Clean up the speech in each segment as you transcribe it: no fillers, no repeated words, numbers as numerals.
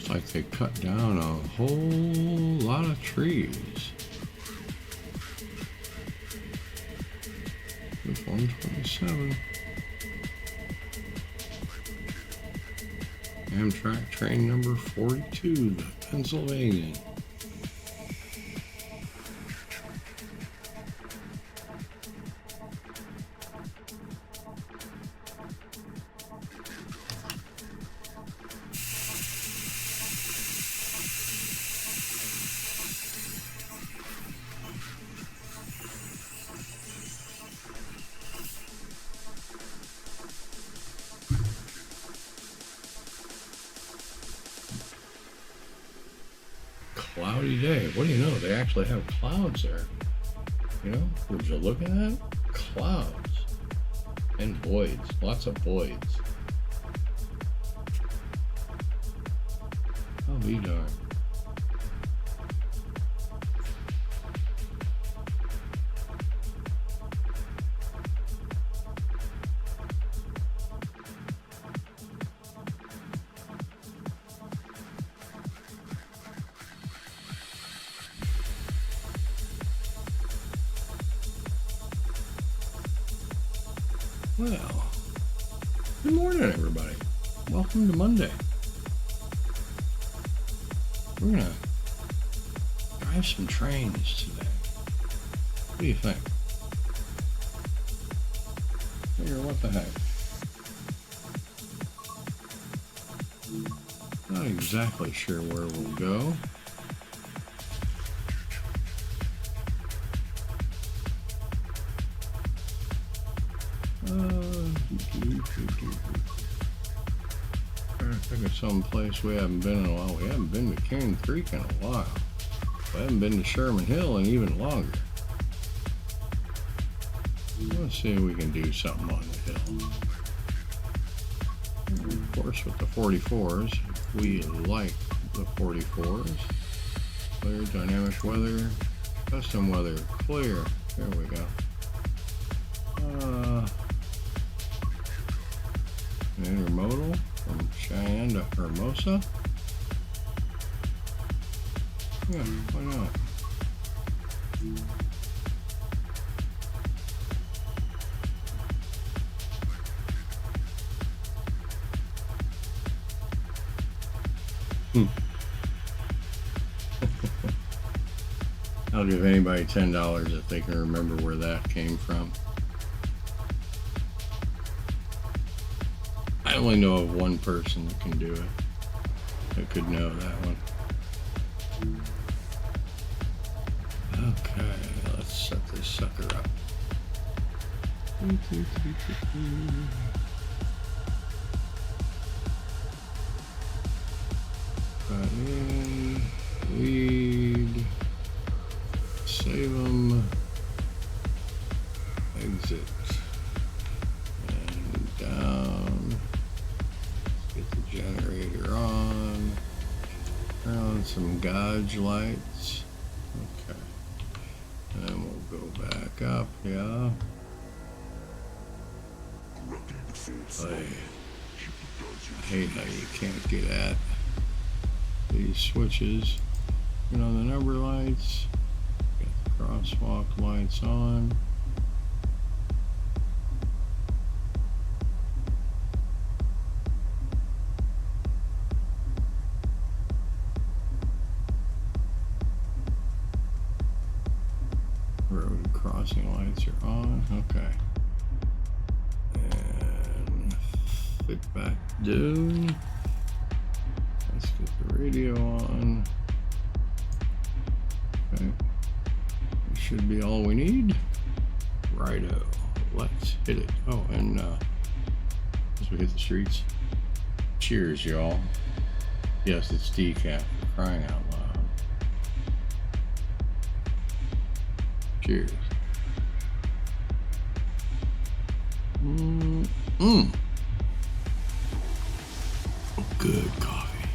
Like they cut down a whole lot of trees. With 127. Amtrak train number 42 to Pennsylvania. Cloudy day. What do you know? They actually have clouds there. You know, would you look at that? Clouds. And voids. Lots of voids. I'll be darned. Well, good morning, everybody. Welcome to Monday. We're gonna drive some trains today. What do you think? Figure what the heck? Not exactly sure where we'll go. Trying to think of some place we haven't been in a while. We haven't been to Cane Creek in a while. We haven't been to Sherman Hill in even longer. Let's see if we can do something on the hill. And of course, with the 44s, we like the 44s. Clear, dynamic weather, custom weather, clear. There we go. Intermodal from Cheyenne to Hermosa. Yeah, why not? I'll give anybody $10 if they can remember where that came from. I only know of one person that can do it, that could know that one. Okay, let's set this sucker up. Cut in, lead, save them, exit, and down. Get the generator on. Turn on some gauge lights. Okay. And then we'll go back up, yeah. I hate how you can't get at these switches. Turn on the number lights. Get the crosswalk lights on. Road crossing lights are on. Okay. And fit back down. Let's get the radio on. Okay. This should be all we need. Righto. Let's hit it. Oh, and as we hit the streets, cheers, y'all. Yes, it's decaf. Crying out loud. Cheers. Good coffee.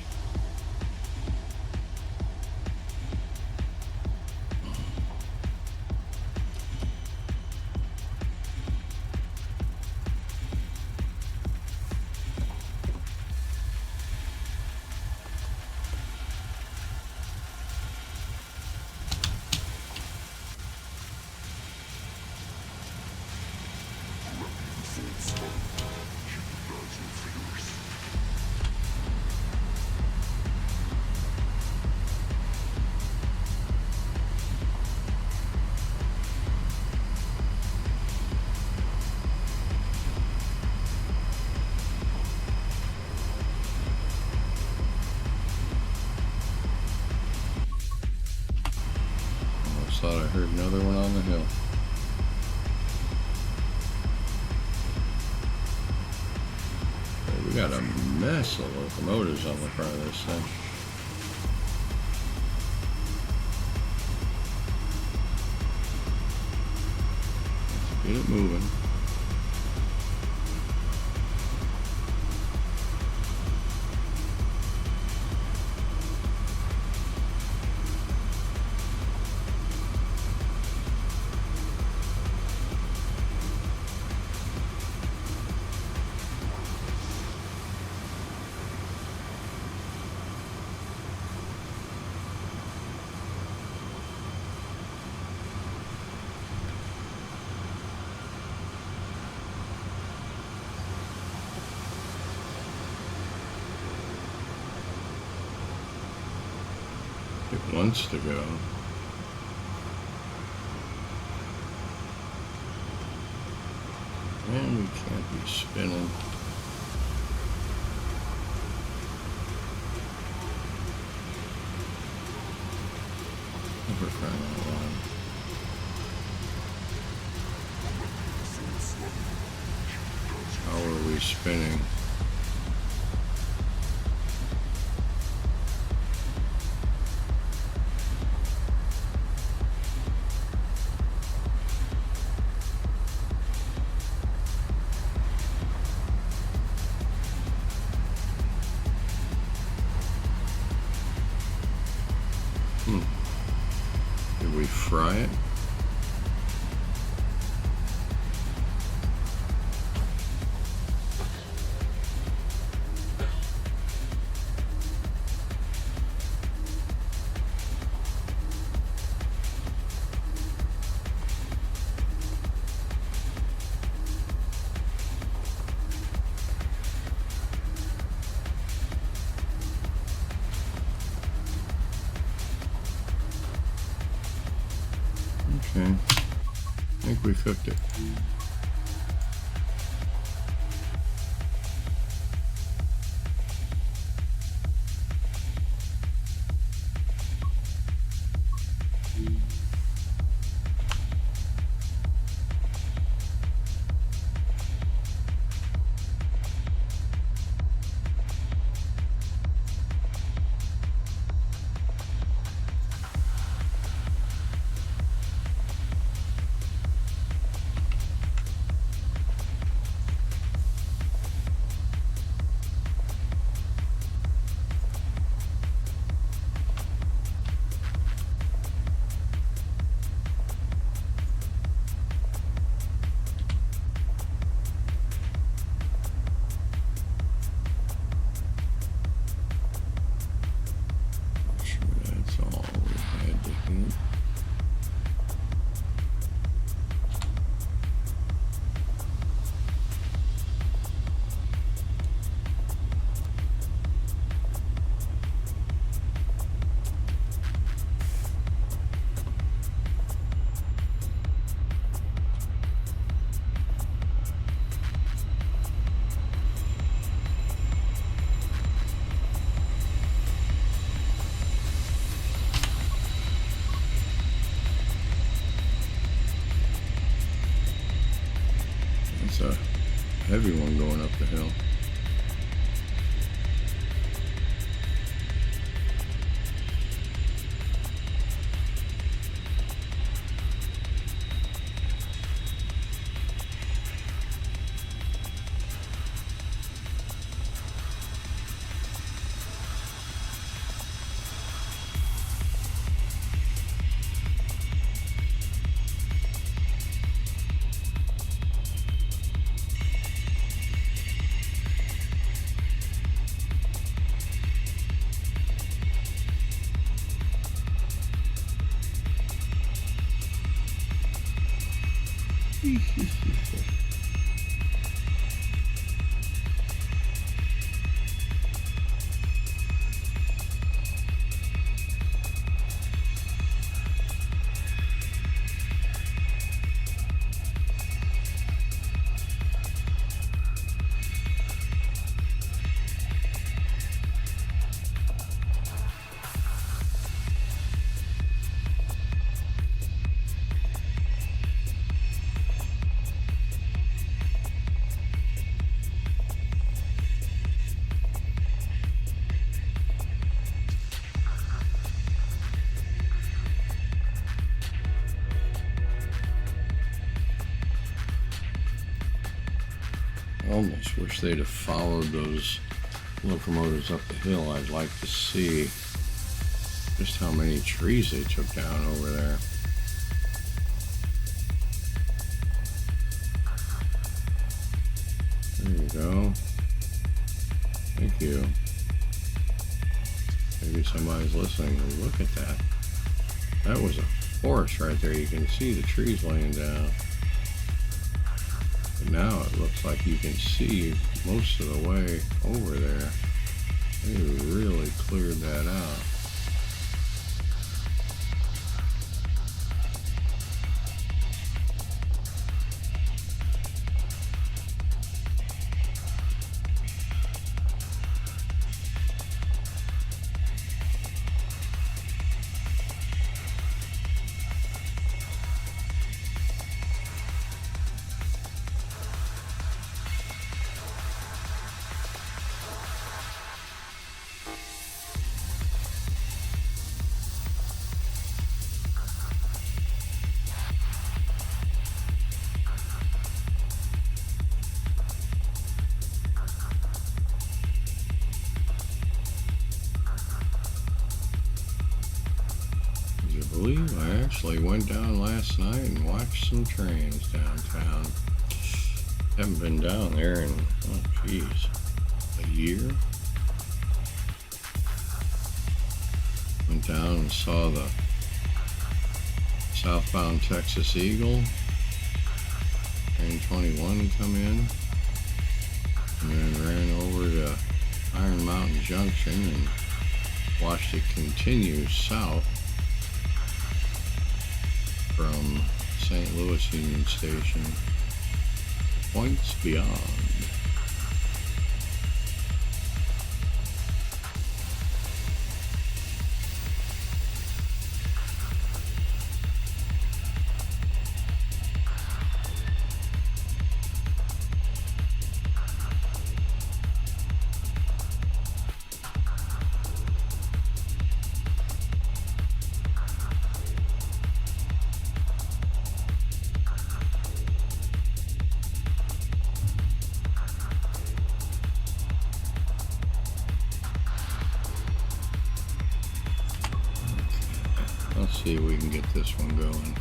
heard another one on the hill. Okay, we got a mess of locomotives on the front of this thing. Let's get it moving. It wants to go. And we can't be spinning. Never crying out loud. How are we spinning? Did we fry it? Okay, I think we cooked it. It's a heavy one going up the hill. almost wish they'd have followed those locomotives up the hill. I'd like to see just how many trees they took down over there. There you go. Thank you. Maybe somebody's listening. Look at that. That was a forest right there. You can see the trees laying down. But now it looks like you can see most of the way over there. They really cleared that out. I actually went down last night and watched some trains downtown. Haven't been down there in, oh geez, a year. Went down and saw the southbound Texas Eagle, train 21 come in, and then ran over to Iron Mountain Junction and watched it continue south from St. Louis Union Station, points beyond. Let's see if we can get this one going.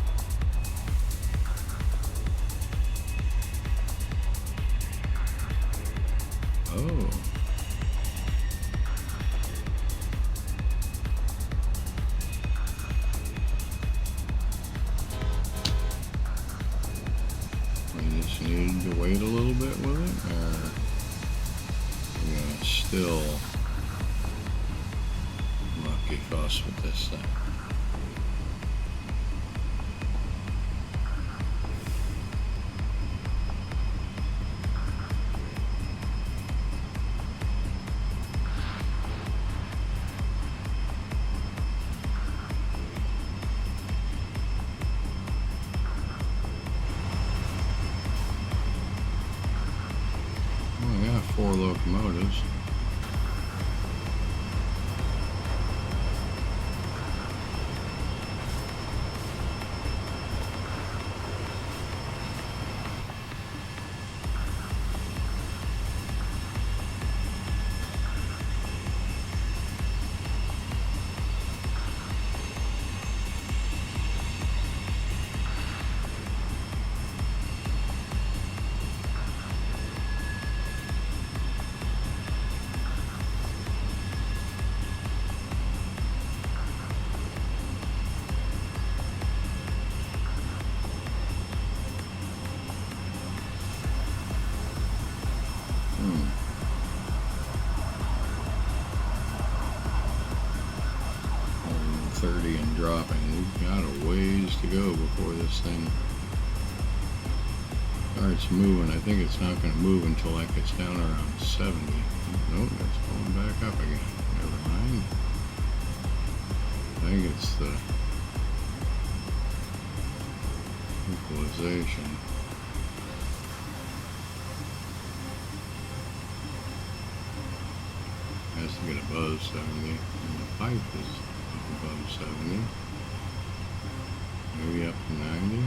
Oh. We just need to wait a little bit with it, or we're gonna still monkey fuss with this thing. We got 4 locomotives. Hmm. 130 and dropping. We've got a ways to go before this thing starts moving. I think it's not going to move until that gets down around 70. Nope, it's going back up again. Never mind. I think it's the equalization. Has to get above 70, and the pipe is up above 70, maybe up to 90.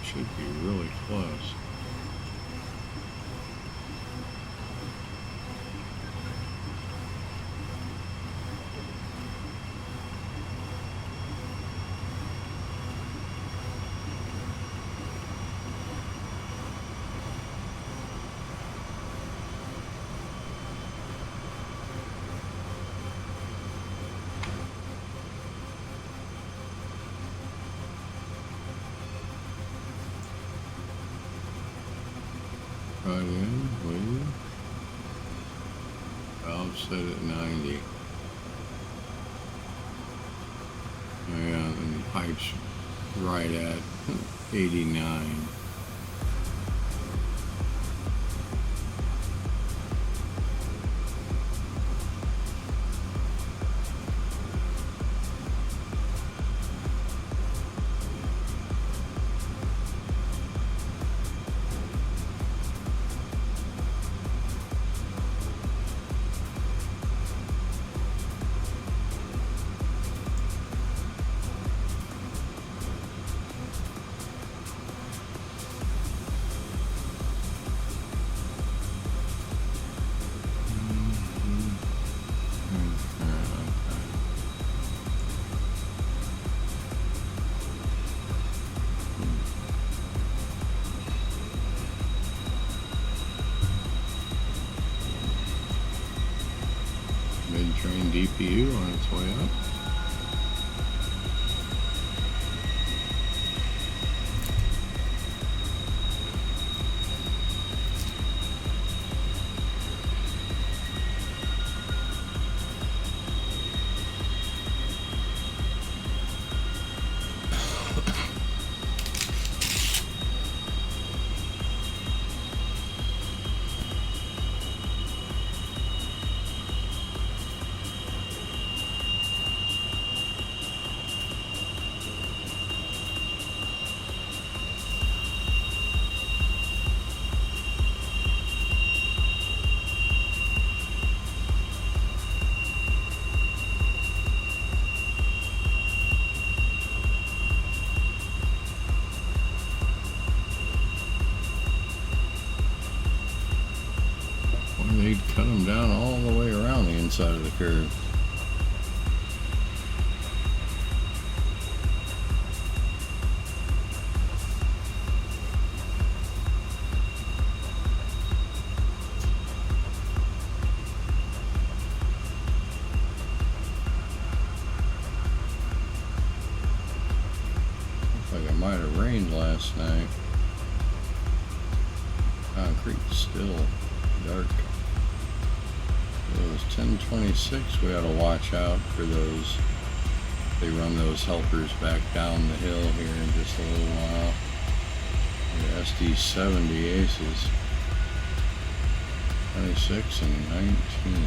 Should be really close. cut in, lead. Valve set at 90. And the pipe's right at 89. Mid-train DPU on its way up. They'd cut them down all the way around the inside of the curve. Looks like it might have rained last night. Concrete's still dark. Those 1026, we ought to watch out for those. They run those helpers back down the hill here in just a little while. The SD70 aces, 26 and 19.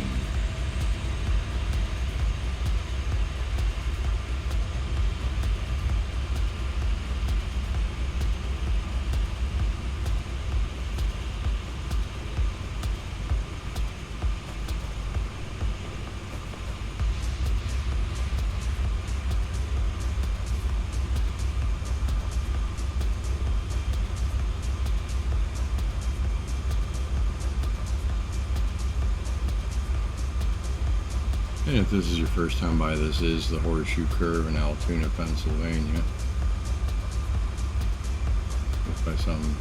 And if this is your first time by, this is the Horseshoe Curve in Altoona, Pennsylvania. If by some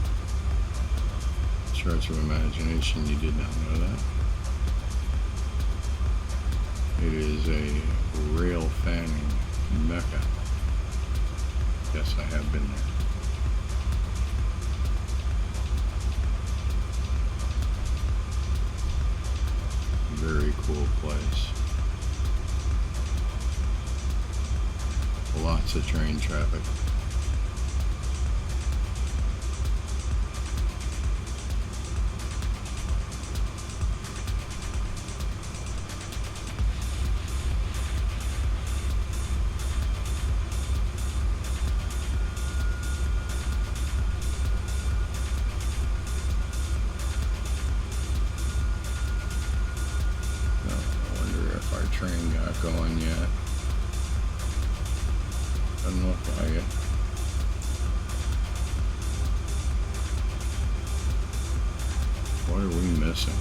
stretch of imagination you did not know that. It is a rail fanning mecca. Yes, I have been there. Very cool place. Lots of train traffic. I wonder if our train got going yet. Doesn't look like it. What are we missing?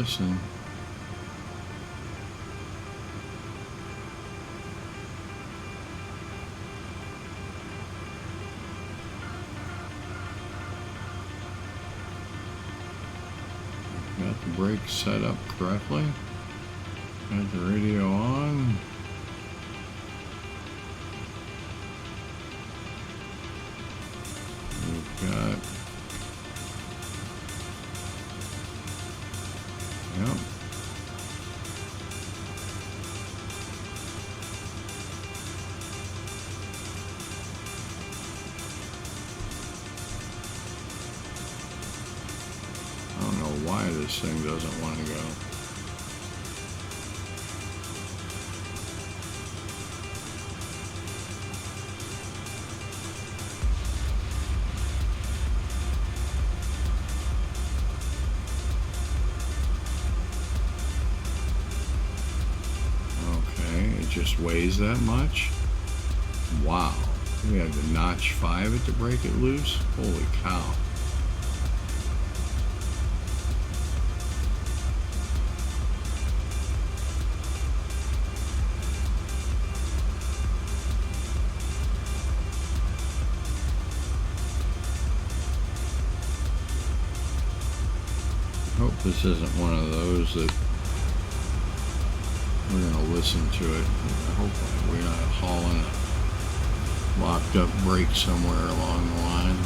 listen. Got the brakes set up correctly. Got the radio on. We've got, yep. I don't know why this thing doesn't want to go. Just weighs that much. Wow. We had the notch 5 at to break it loose. Holy cow. I hope this isn't one of those that we're going to listen to it. Hopefully we're not hauling a locked up brake somewhere along the line.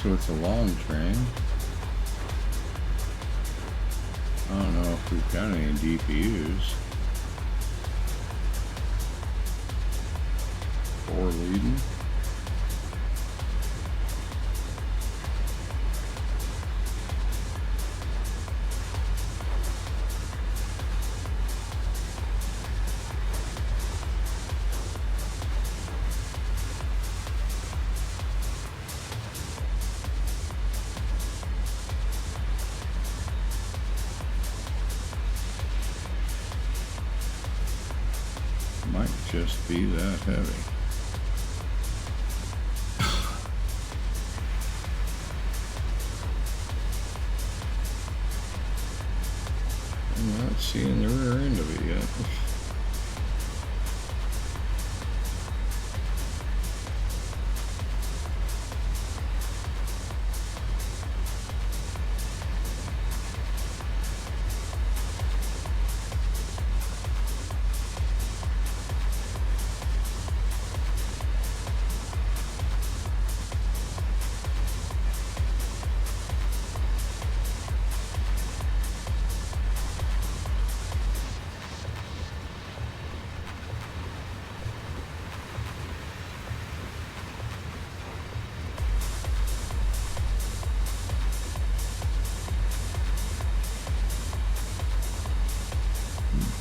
So it's a long train. I don't know if we've got any DPUs. 4 leading. Might just be that heavy. I'm not seeing the rear end of it yet.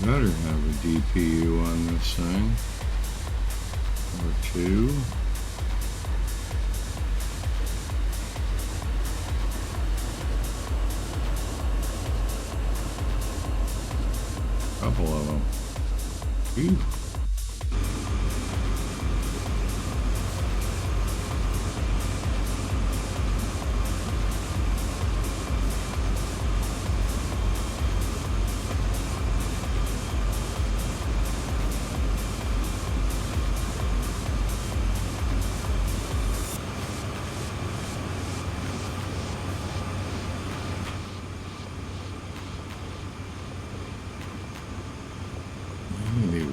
Better have a DPU on this thing. Or 2. couple of them. Phew.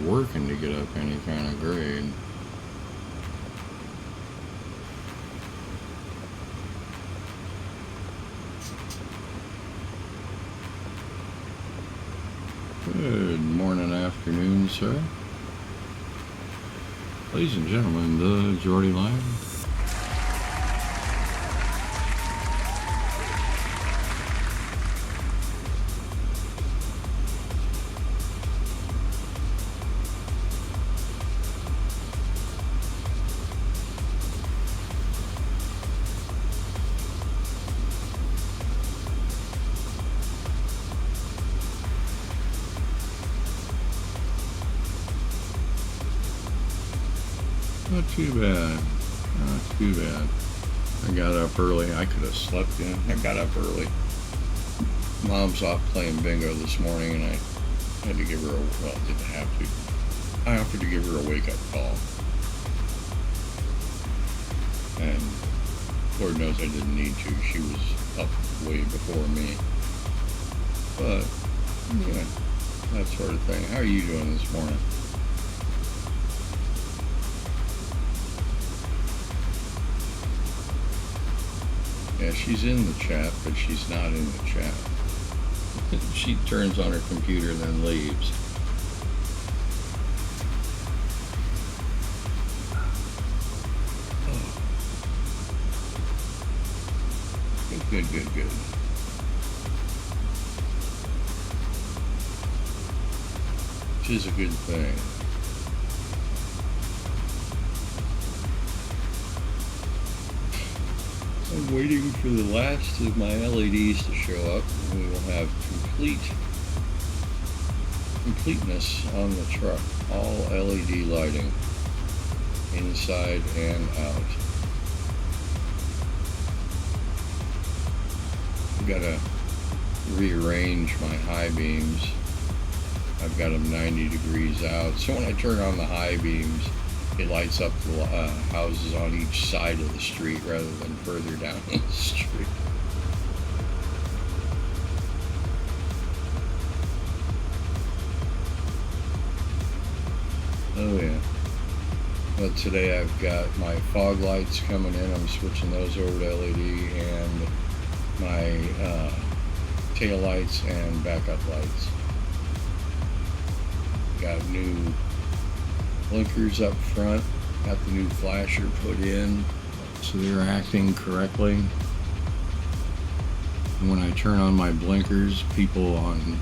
Working to get up any kind of grade. Good morning, afternoon, sir. Ladies and gentlemen, the Geordie Line. Not too bad. Not too bad. I got up early. I could have slept in. I got up early. Mom's off playing bingo this morning, and I had to give her didn't have to. I offered to give her a wake-up call. And Lord knows I didn't need to. She was up way before me. But, yeah, that sort of thing. How are you doing this morning? Yeah, she's in the chat, but she's not in the chat. She turns on her computer and then leaves. Oh. Good. Which is a good thing. I'm waiting for the last of my LEDs to show up, and we will have completeness on the truck. All LED lighting, inside and out. I've got to rearrange my high beams. I've got them 90 degrees out, so when I turn on the high beams, it lights up the houses on each side of the street rather than further down the street. Oh yeah. But today I've got my fog lights coming in. I'm switching those over to LED, and my tail lights and backup lights. Got new blinkers up front, got the new flasher put in, so they're acting correctly. And when I turn on my blinkers, people on,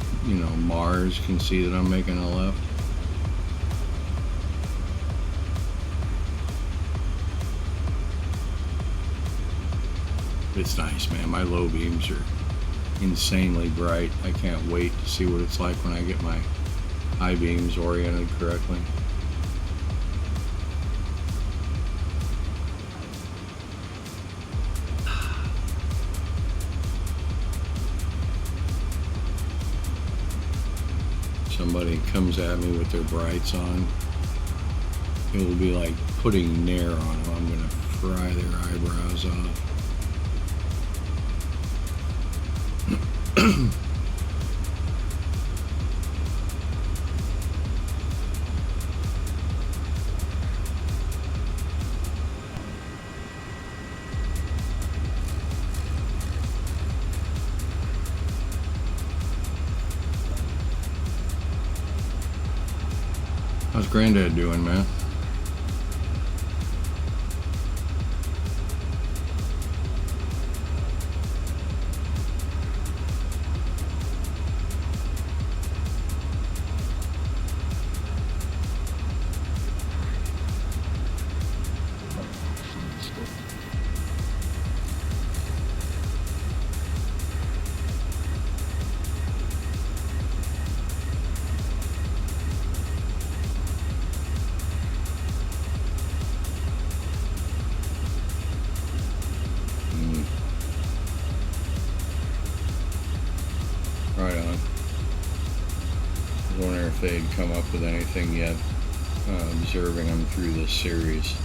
Mars can see that I'm making a left. It's nice, man. My low beams are insanely bright. I can't wait to see what it's like when I get my high beams oriented correctly. Somebody comes at me with their brights on, it will be like putting Nair on them. I'm gonna fry their eyebrows off. How's Granddad doing, man? come up with anything yet, observing them through this series.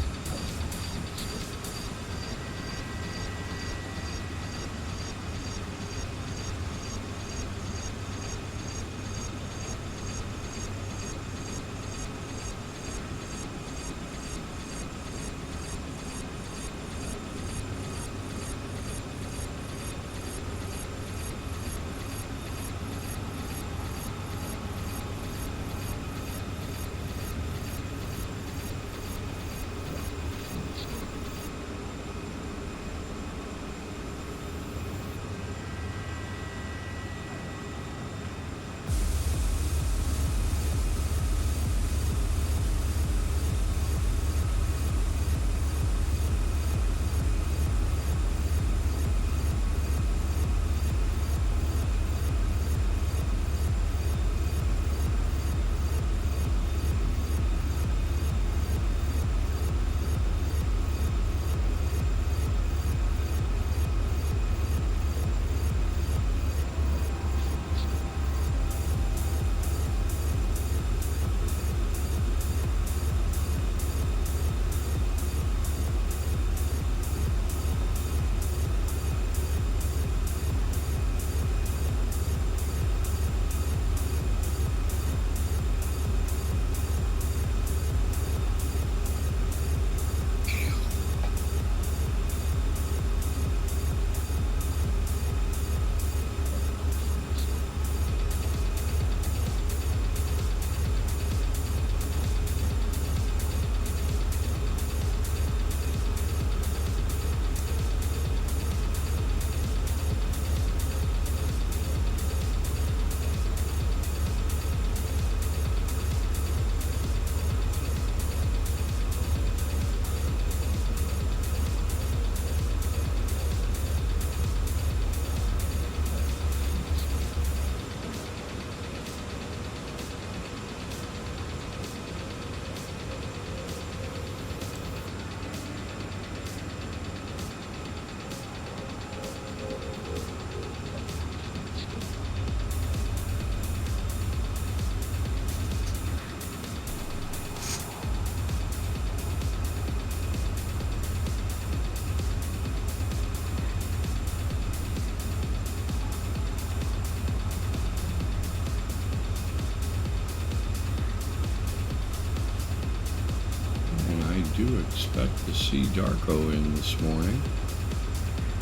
Do expect to see Darko in this morning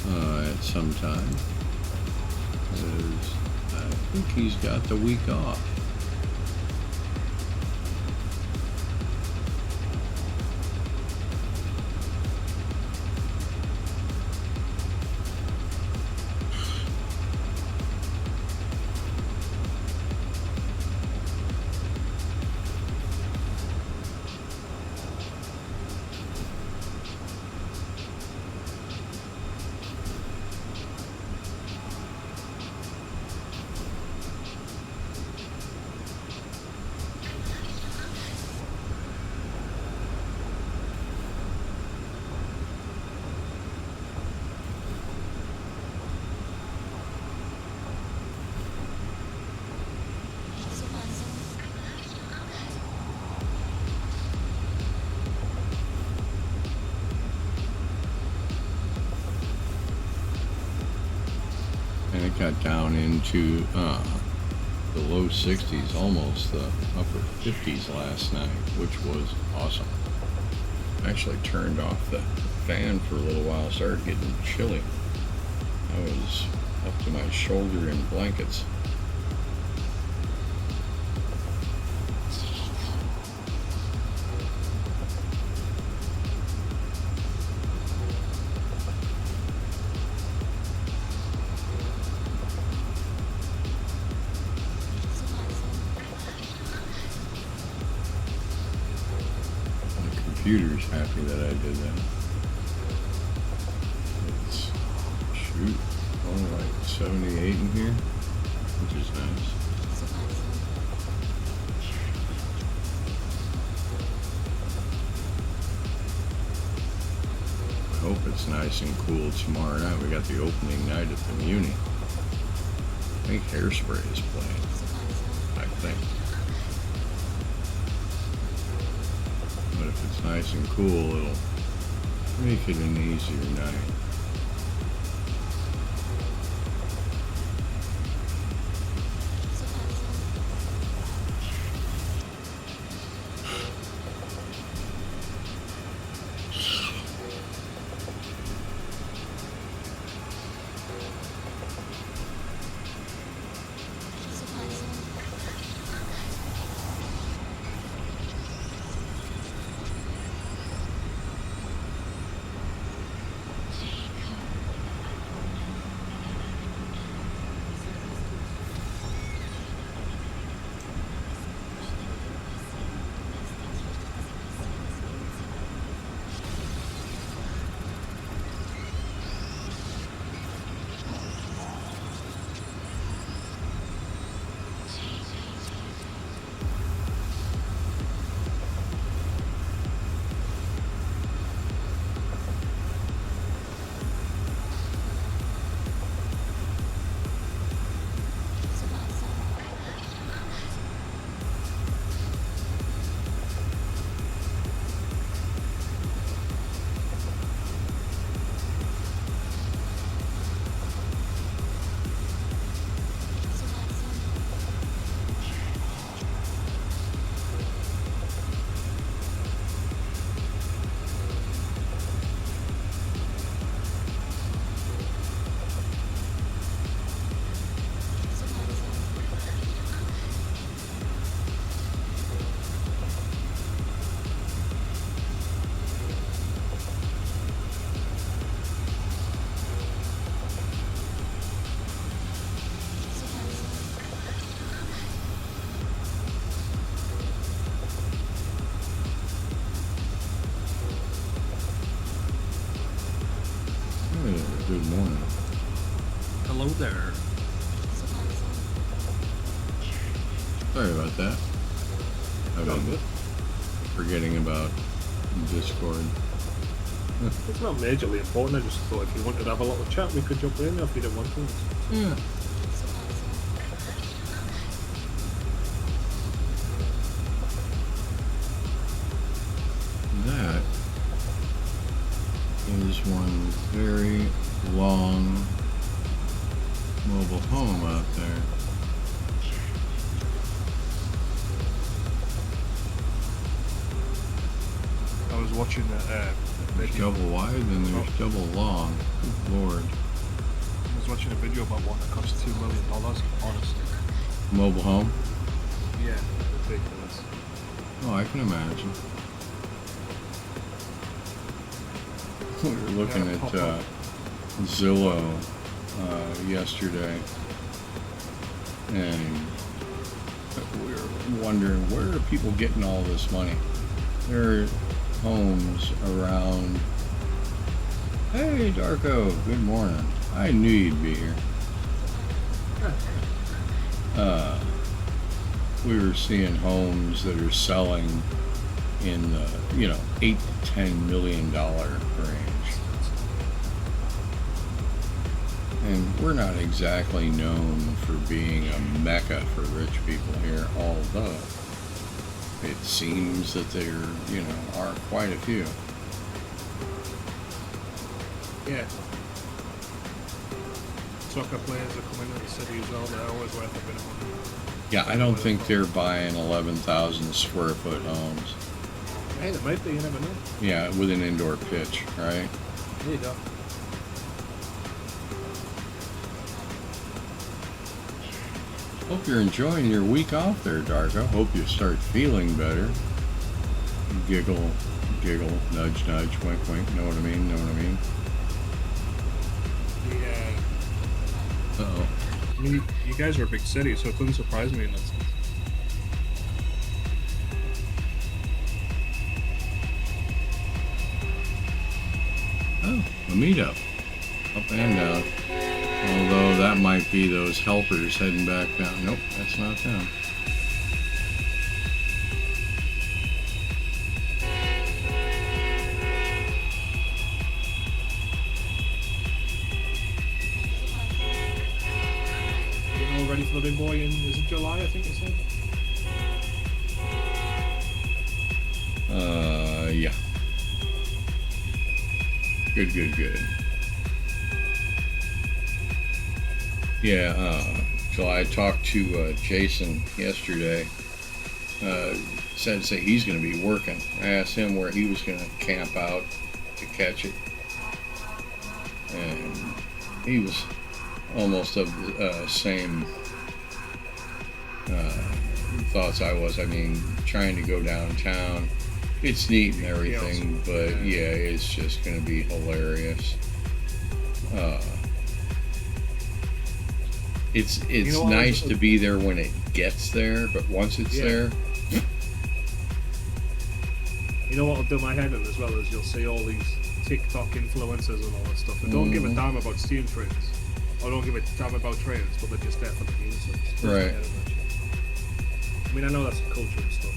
at some time, because I think he's got the week off. And it got down into the low 60s, almost the upper 50s last night, which was awesome. I actually turned off the fan for a little while, started getting chilly. I was up to my shoulder in blankets. Computer's happy that I did that. It's, shoot, only like 78 in here, which is nice. I hope it's nice and cool tomorrow night. We got the opening night at the Muni. I think Hairspray is playing, I think. if it's nice and cool, it'll make it an easier night. Good morning. Hello there. Sorry about that. I've been forgetting about Discord. It's not majorly important. I just thought if you wanted to have a little chat, we could jump in if you didn't want to. Yeah. That is one very long mobile home out there. I was watching There's double wide and there's double long. Good Lord. I was watching a video about one that cost $2 million. Honestly. Mobile home? Yeah, ridiculous. Oh, I can imagine. We were looking at Zillow yesterday, and we were wondering, where are people getting all this money? There are homes around. Hey, Darko, good morning. I knew you'd be here. We were seeing homes that are selling in the, $8 to $10 million range. And we're not exactly known for being a mecca for rich people here, although it seems that there, are quite a few. Yeah. Soccer players are coming to the city as well. They're always worth a bit of money. Yeah, I don't think they're buying 11,000 square foot homes. Hey, there might be, you never know. Yeah, with an indoor pitch, right? There you go. Hope you're enjoying your week off there, Darko. Hope you start feeling better. Giggle, giggle, nudge, nudge, wink, wink. Know what I mean? Know what I mean? Yeah. Uh-oh. I mean, you guys are a big city, so it doesn't surprise me in that sense. Oh, a meetup. Up and down. Although that might be those helpers heading back down. Nope, that's not them. Getting all ready for the big boy in, is it July, I think you said? Good, good, good. Yeah, so I talked to Jason yesterday. Said say he's going to be working. I asked him where he was going to camp out to catch it, and he was almost of the same thoughts I was. I mean, trying to go downtown, it's neat and everything, but yeah, it's just going to be hilarious. It's nice to be there when it gets there, but once it's there. You know what will do my head in as well is you'll see all these TikTok influencers and all that stuff. They don't give a damn about steam trains, or don't give a damn about trains, but they're just there for the music. Right. I mean, I know that's a culture and stuff.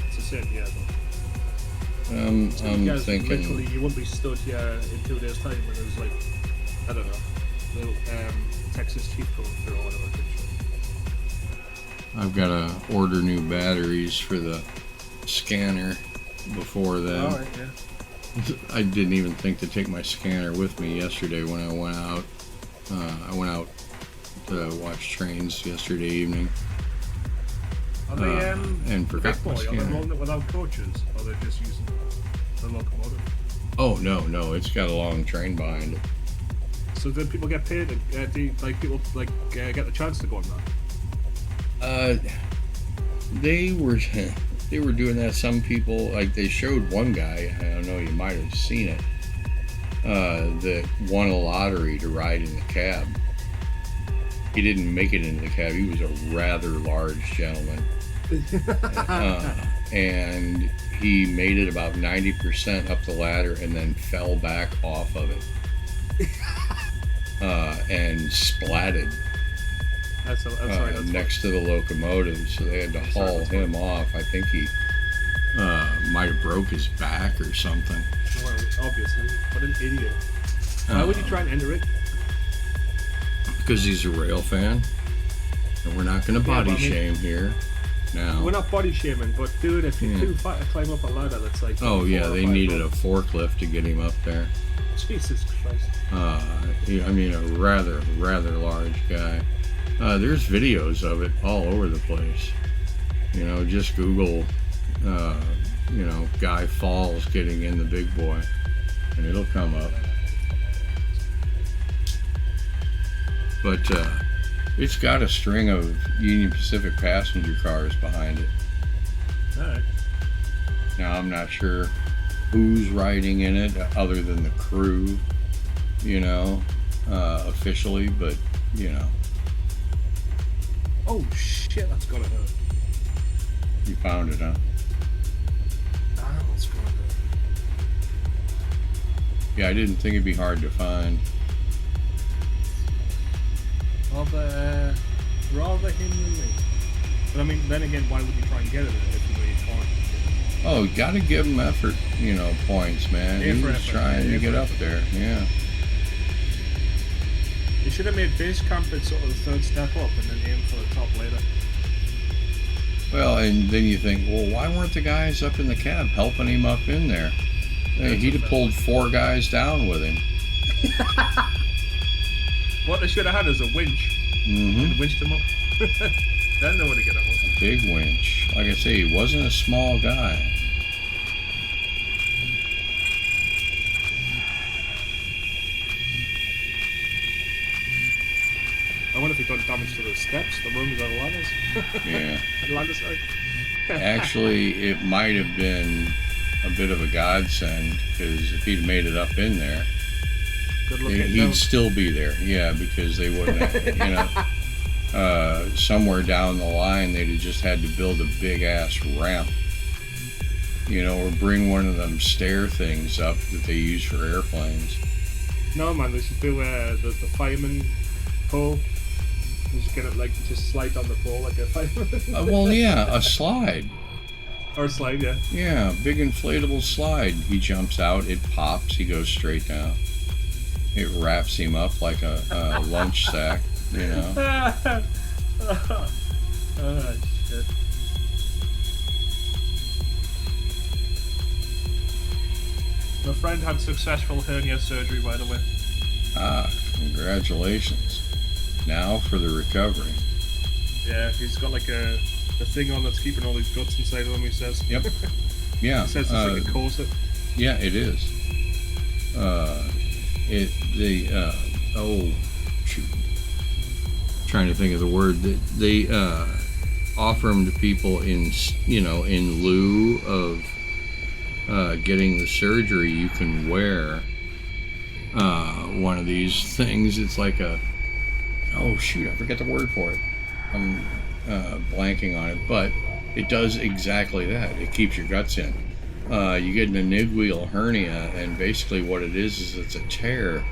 It's the same here, but I'm thinking. Literally, you wouldn't be stood here in 2 days' time when there's like, I don't know, the Texas Chief going through or whatever. I've got to order new batteries for the scanner before then. All right, yeah. I didn't even think to take my scanner with me yesterday when I went out. I went out to watch trains yesterday evening. Are they and forgot my Are they scanner. rolling it without coaches, or they're just using the locomotive? Oh no, it's got a long train behind it. So do people get paid? Do people get the chance to go on that? They were doing that. Some people, like, they showed one guy, I don't know, you might have seen it, that won a lottery to ride in the cab. He didn't make it into the cab. He was a rather large gentleman. And he made it about 90% up the ladder and then fell back off of it. And splatted That's right. next to the locomotive, so they had to haul him off. I think he might have broke his back or something. Well, obviously, what an idiot. Why would you try and enter it? Because he's a rail fan, and we're not going to body shame here. Now we're not body shaming, but dude, if you're too fat to climb up a ladder, that's like. Oh yeah, they needed a forklift to get him up there. Jesus Christ. I mean, a rather large guy. There's videos of it all over the place. You know, just Google, guy falls getting in the big boy, and it'll come up. But it's got a string of Union Pacific passenger cars behind it. Alright. Now, I'm not sure who's riding in it other than the crew, officially, but, Oh shit, that's gotta hurt. You found it, huh? That's gotta hurt. Yeah, I didn't think it'd be hard to find. Rather him than me. But I mean, then again, why would you try and get it if you know you can't? Oh, you gotta give him effort, points, man. He was trying to get up there, yeah. You should have made base camp at sort of the third step up and then aim for the top later. Well, and then you think, well, why weren't the guys up in the cab helping him up in there? Hey, he'd have pulled 4 guys down with him. What they should have had is a winch. Mm-hmm. And winched him up. Then they would have get him up. A big winch. Like I say, he wasn't a small guy. I wonder if he done damage to the steps, the rooms, or the ladders. Yeah. The ladder, sorry. Actually, it might have been a bit of a godsend, because if he'd made it up in there, Good luck he'd still be there. Yeah, because they wouldn't have, somewhere down the line, they'd have just had to build a big-ass ramp, or bring one of them stair things up that they use for airplanes. No, man, they should do the fireman pole. You should get it, just slide down the pole like a fireman. Well, yeah, a slide. Or a slide, yeah. Yeah, big inflatable slide. He jumps out, it pops, he goes straight down. It wraps him up like a lunch sack, Oh, shit. My friend had successful hernia surgery, by the way. Ah, congratulations. Now for the recovery. Yeah, he's got like a thing on that's keeping all these guts inside of him, he says. Yep. Yeah. He says it's like a corset. Yeah, it is. Oh, shoot. Trying to think of the word that they offer them to people in lieu of getting the surgery. You can wear one of these things. It's like I forget the word for it. I'm blanking on it, but it does exactly that. It keeps your guts in. You get an inguinal hernia, and basically what it is it's a tear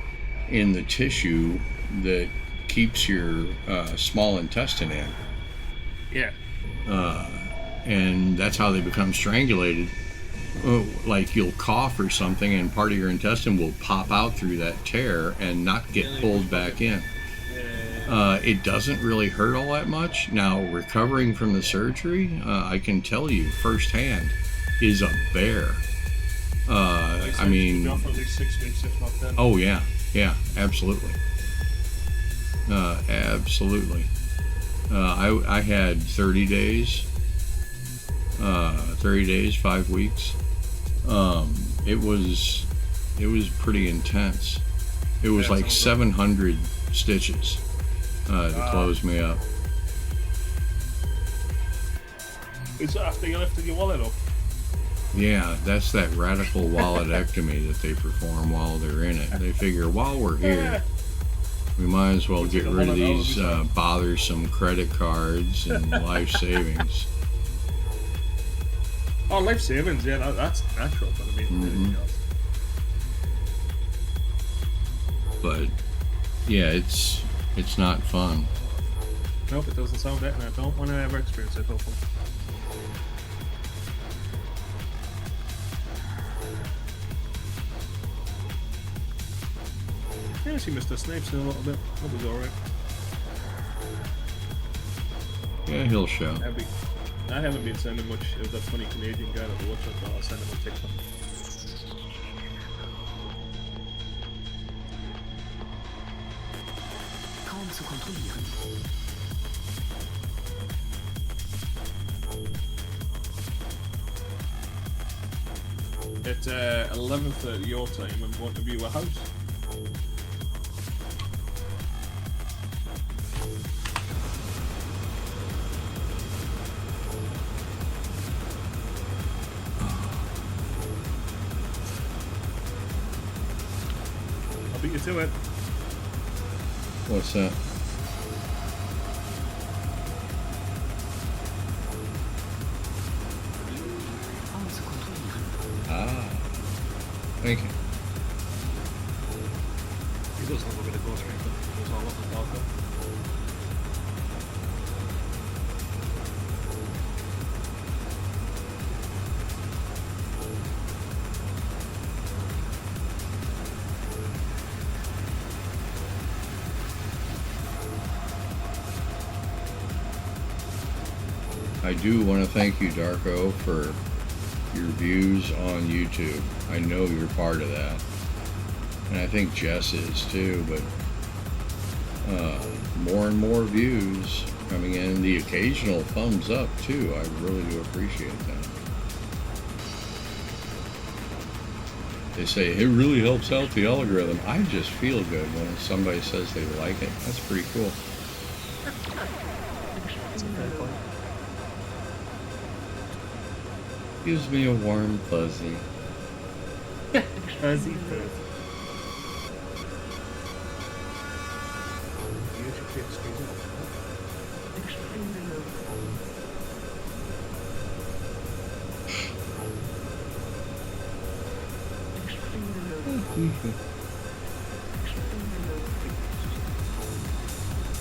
in the tissue that keeps your small intestine in. Yeah. And that's how they become strangulated. Like you'll cough or something, and part of your intestine will pop out through that tear and not get pulled back in. It doesn't really hurt all that much. Now, recovering from the surgery, I can tell you firsthand, is a bear. I mean, for at least 6 weeks, if not 10. Oh yeah, absolutely, absolutely. I had 30 days, 5 weeks. It was pretty intense. It was like 700 stitches to close me up. Is that after you lifted your wallet up? Yeah, that's that radical walletectomy that they perform while they're in it. They figure while we're here, we might as well get rid of these bothersome credit cards and life savings. Oh, life savings, yeah, that's natural, but I mean, But yeah, it's not fun. Nope, it doesn't sound it, and I don't want to ever experience it, hopefully. Yeah, I see Mr. Snipes in a little bit. That was alright. Yeah, he'll show. I haven't been sending much of that funny Canadian guy that we watch. I thought I'll send him on TikTok. Kaum zu kontrollieren. At 11:30 your time, I'm going to view a house. I'll beat you to it. What's that? Kaum zu kontrollieren. Ah, thank you. He does have a bit of ghost strength, but it was all up the dark. I do want to thank you, Darko, for your views on YouTube. I know you're part of that. And I think Jess is too, but more and more views coming in. The occasional thumbs up too. I really do appreciate that. They say it really helps out the algorithm. I just feel good when somebody says they like it. That's pretty cool. Gives me a warm fuzzy. Fuzzy fuzz.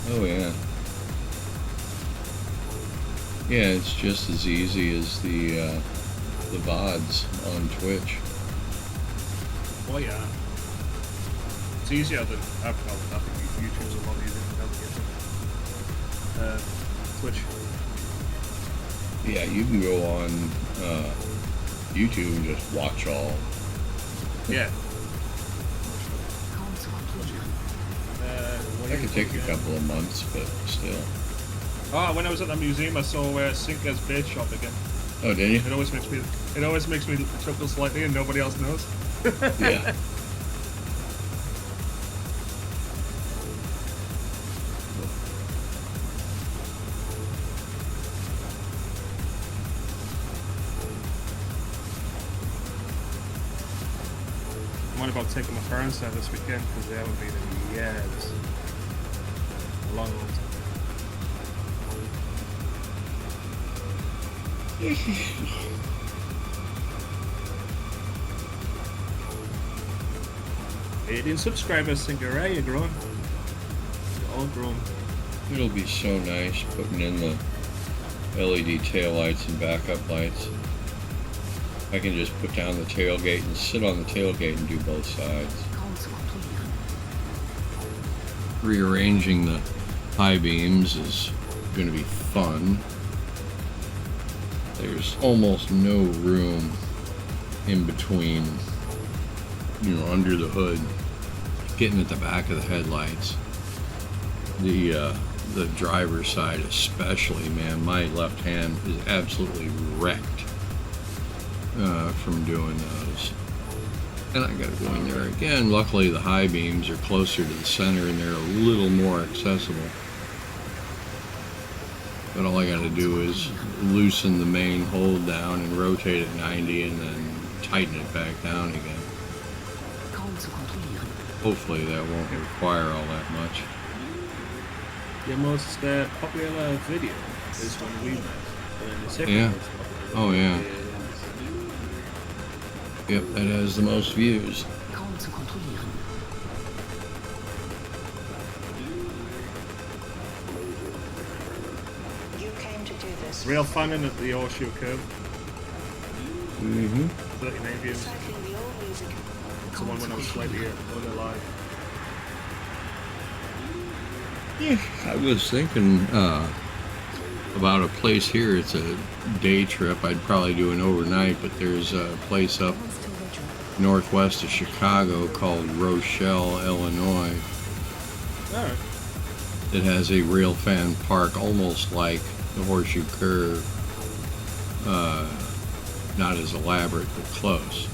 Oh yeah. Yeah, it's just as easy as the VODs on Twitch. Oh yeah. It's easier than I think YouTube's a lot easier than Twitch. Yeah, you can go on YouTube and just watch all Yeah. Kaum zu kontrollieren. That could take a couple of months, but still. Oh, when I was at the museum, I saw Sinker's bait shop again. Oh, did you? It always makes me chuckle slightly, and nobody else knows. Yeah. I'm wondering about taking my parents there this weekend because they haven't been in years. A long, long time. Eighteen subscribers, Sinker. You're growing. You're all grown. It'll be so nice putting in the LED taillights and backup lights. I can just put down the tailgate and sit on the tailgate and do both sides. Kaum zu kontrollieren. Rearranging the high beams is going to be fun. There's almost no room in between, you know, under the hood, getting at the back of the headlights. The driver's side especially, man, my left hand is absolutely wrecked from doing those. And I gotta go in there again. Luckily the high beams are closer to the center and they're a little more accessible. But all I gotta do is loosen the main hold down and rotate it 90 and then tighten it back down again. Kaum zu kontrollieren. Hopefully that won't require all that much. Your most popular video is when we met. And then the second Yeah. most popular Oh, yeah. is... Yep, that has the most views. Kaum zu kontrollieren. You came to do this. Real fun in at the Horseshoe Curve. Mm-hmm. 39 views. Cycling the old music. It's the one when I was slightly alive. Yeah, I was thinking about a place here. It's a day trip. I'd probably do an overnight, but there's a place up northwest of Chicago called Rochelle, Illinois, Alright. that has a rail fan park almost like the Horseshoe Curve. Not as elaborate, but close.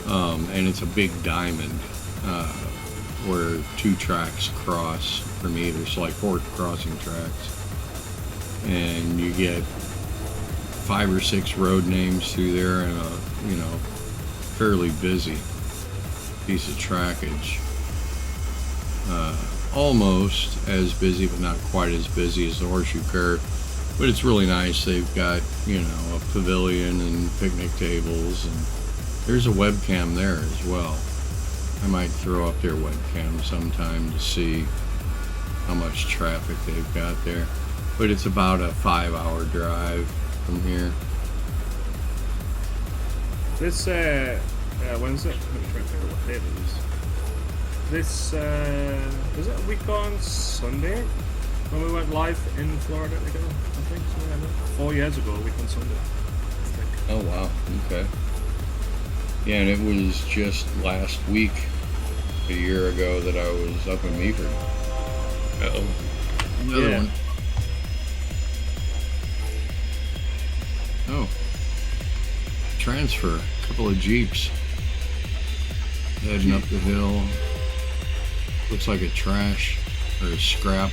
And it's a big diamond where two tracks cross from either, so like 4 crossing tracks. And you get 5 or 6 road names through there and a, you know, fairly busy piece of trackage. Almost as busy, but not quite as busy as the Horseshoe Curve. But it's really nice. They've got, you know, a pavilion and picnic tables, and there's a webcam there as well. I might throw up their webcam sometime to see how much traffic they've got there. But it's about a 5-hour drive from here. This, when is it? Let me try and figure out what day it is. This, was it a week on Sunday? When we went live in Florida together, I think, something like that. 4 years ago, a week on Sunday, I think. Oh wow, okay. Yeah, and it was just last week, a year ago, that I was up in Meaford. Uh-oh. Another Yeah. one. Oh. Transfer. A couple of Jeeps. Heading up the hill. Looks like a trash or a scrap.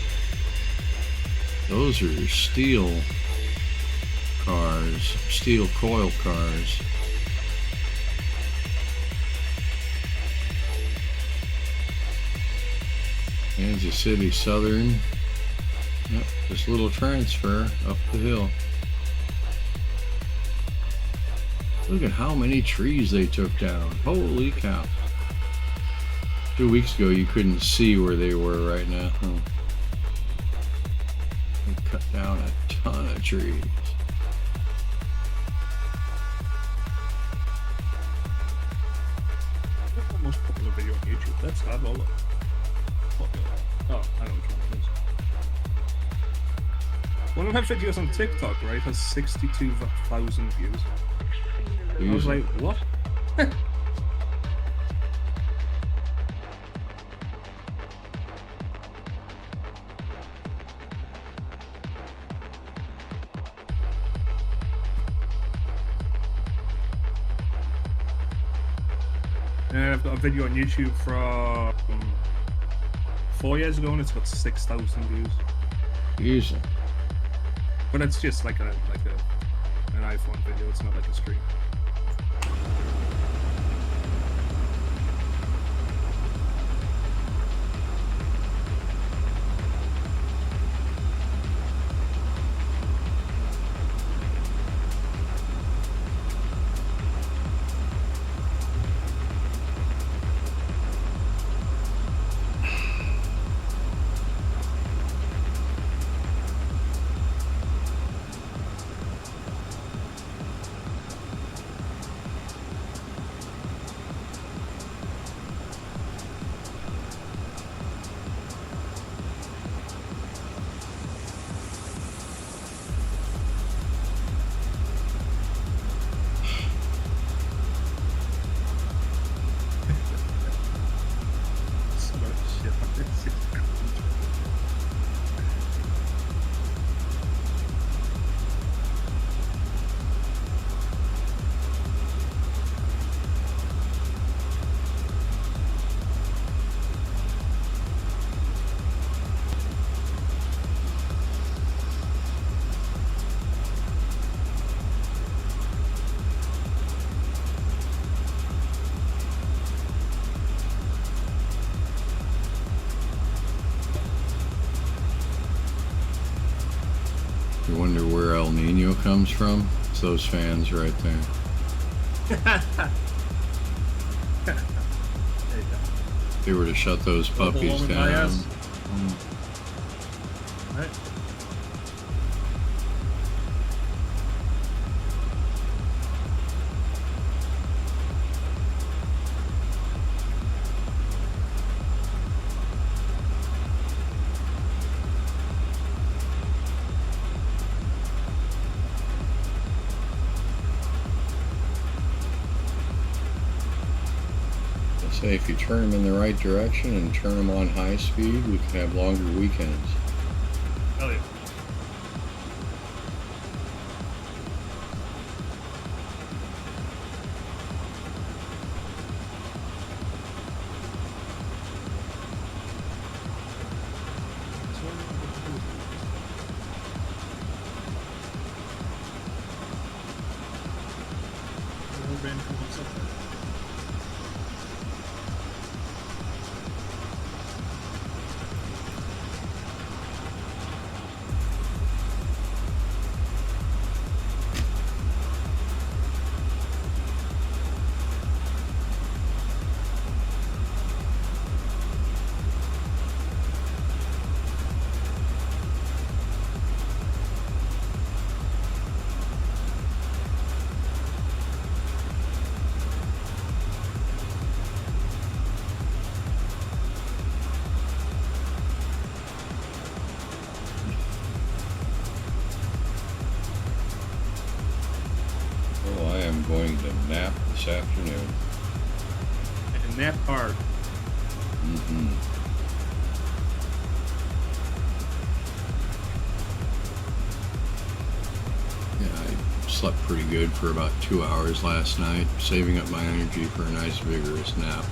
Those are steel cars, steel coil cars. Kansas City Southern. Yep, this little transfer up the hill. Look at how many trees they took down. Holy cow. 2 weeks ago you couldn't see where they were right now. Huh? They cut down a ton of trees. What's the most popular video on YouTube? Let's have a look. Popular. Oh, I know which one it is. One of my videos on TikTok, right, has 62,000 views. I was like, what? And I've got a video on YouTube from 4 years ago, and it's got 6,000 views. Easy. But it's just like an iPhone video. It's not like a stream. You wonder where El Nino comes from? It's those fans right there. If they were to shut those puppies woman my down. ass. Right. Say if you turn them in the right direction and turn them on high speed, we can have longer weekends. Hell yeah. Oh, I am going to nap this afternoon. And nap hard. Mm-hmm. Yeah, I slept pretty good for about 2 hours last night, saving up my energy for a nice vigorous nap.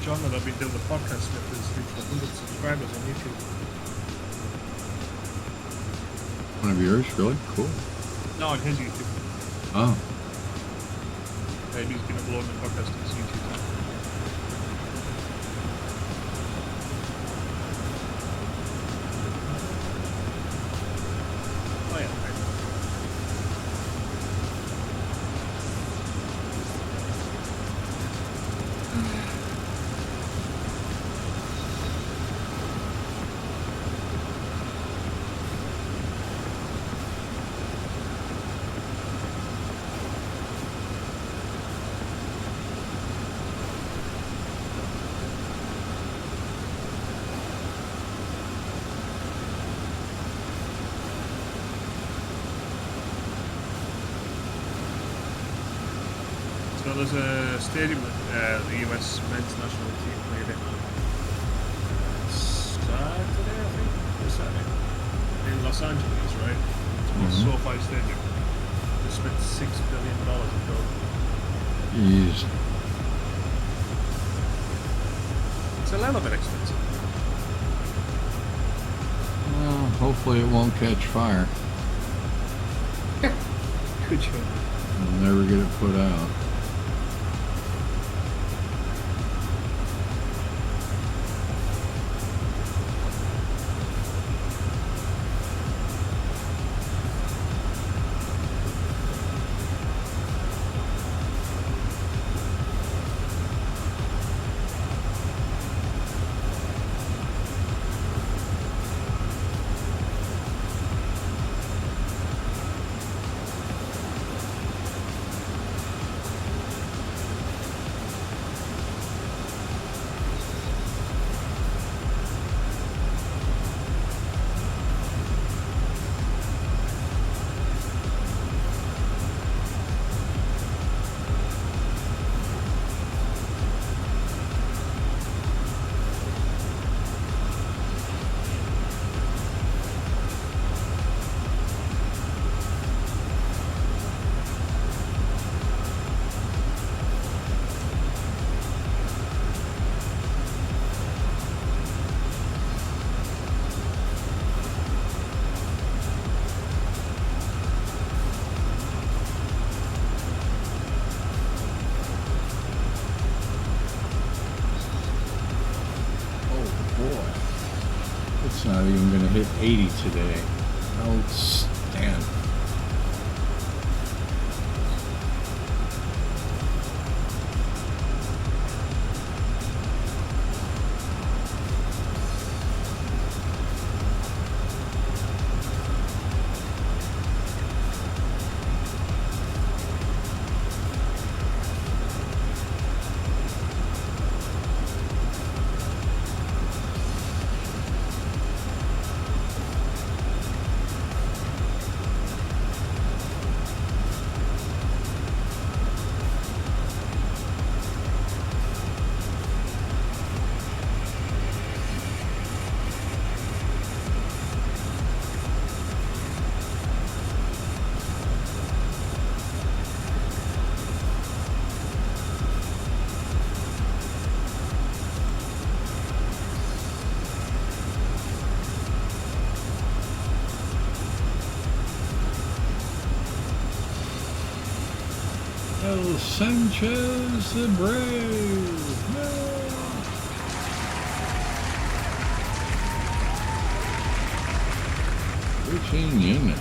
John that I've been doing the podcast with has reached 100 subscribers on YouTube. One of yours? Really? Cool. No, on his YouTube. Oh. He's been uploading the podcast to his YouTube channel. Oh yeah, right. So there's a stadium that the US men's national team played in on Saturday, I think, or Saturday, in Los Angeles, right? It's SoFi Stadium. They spent $6 billion in gold. Jeez. It's a little bit expensive. Well, hopefully it won't catch fire. Good job. We'll never get it put out. It's not even going to hit 80 today. Outstanding. El Sanchez the Brave. No. Reaching in there.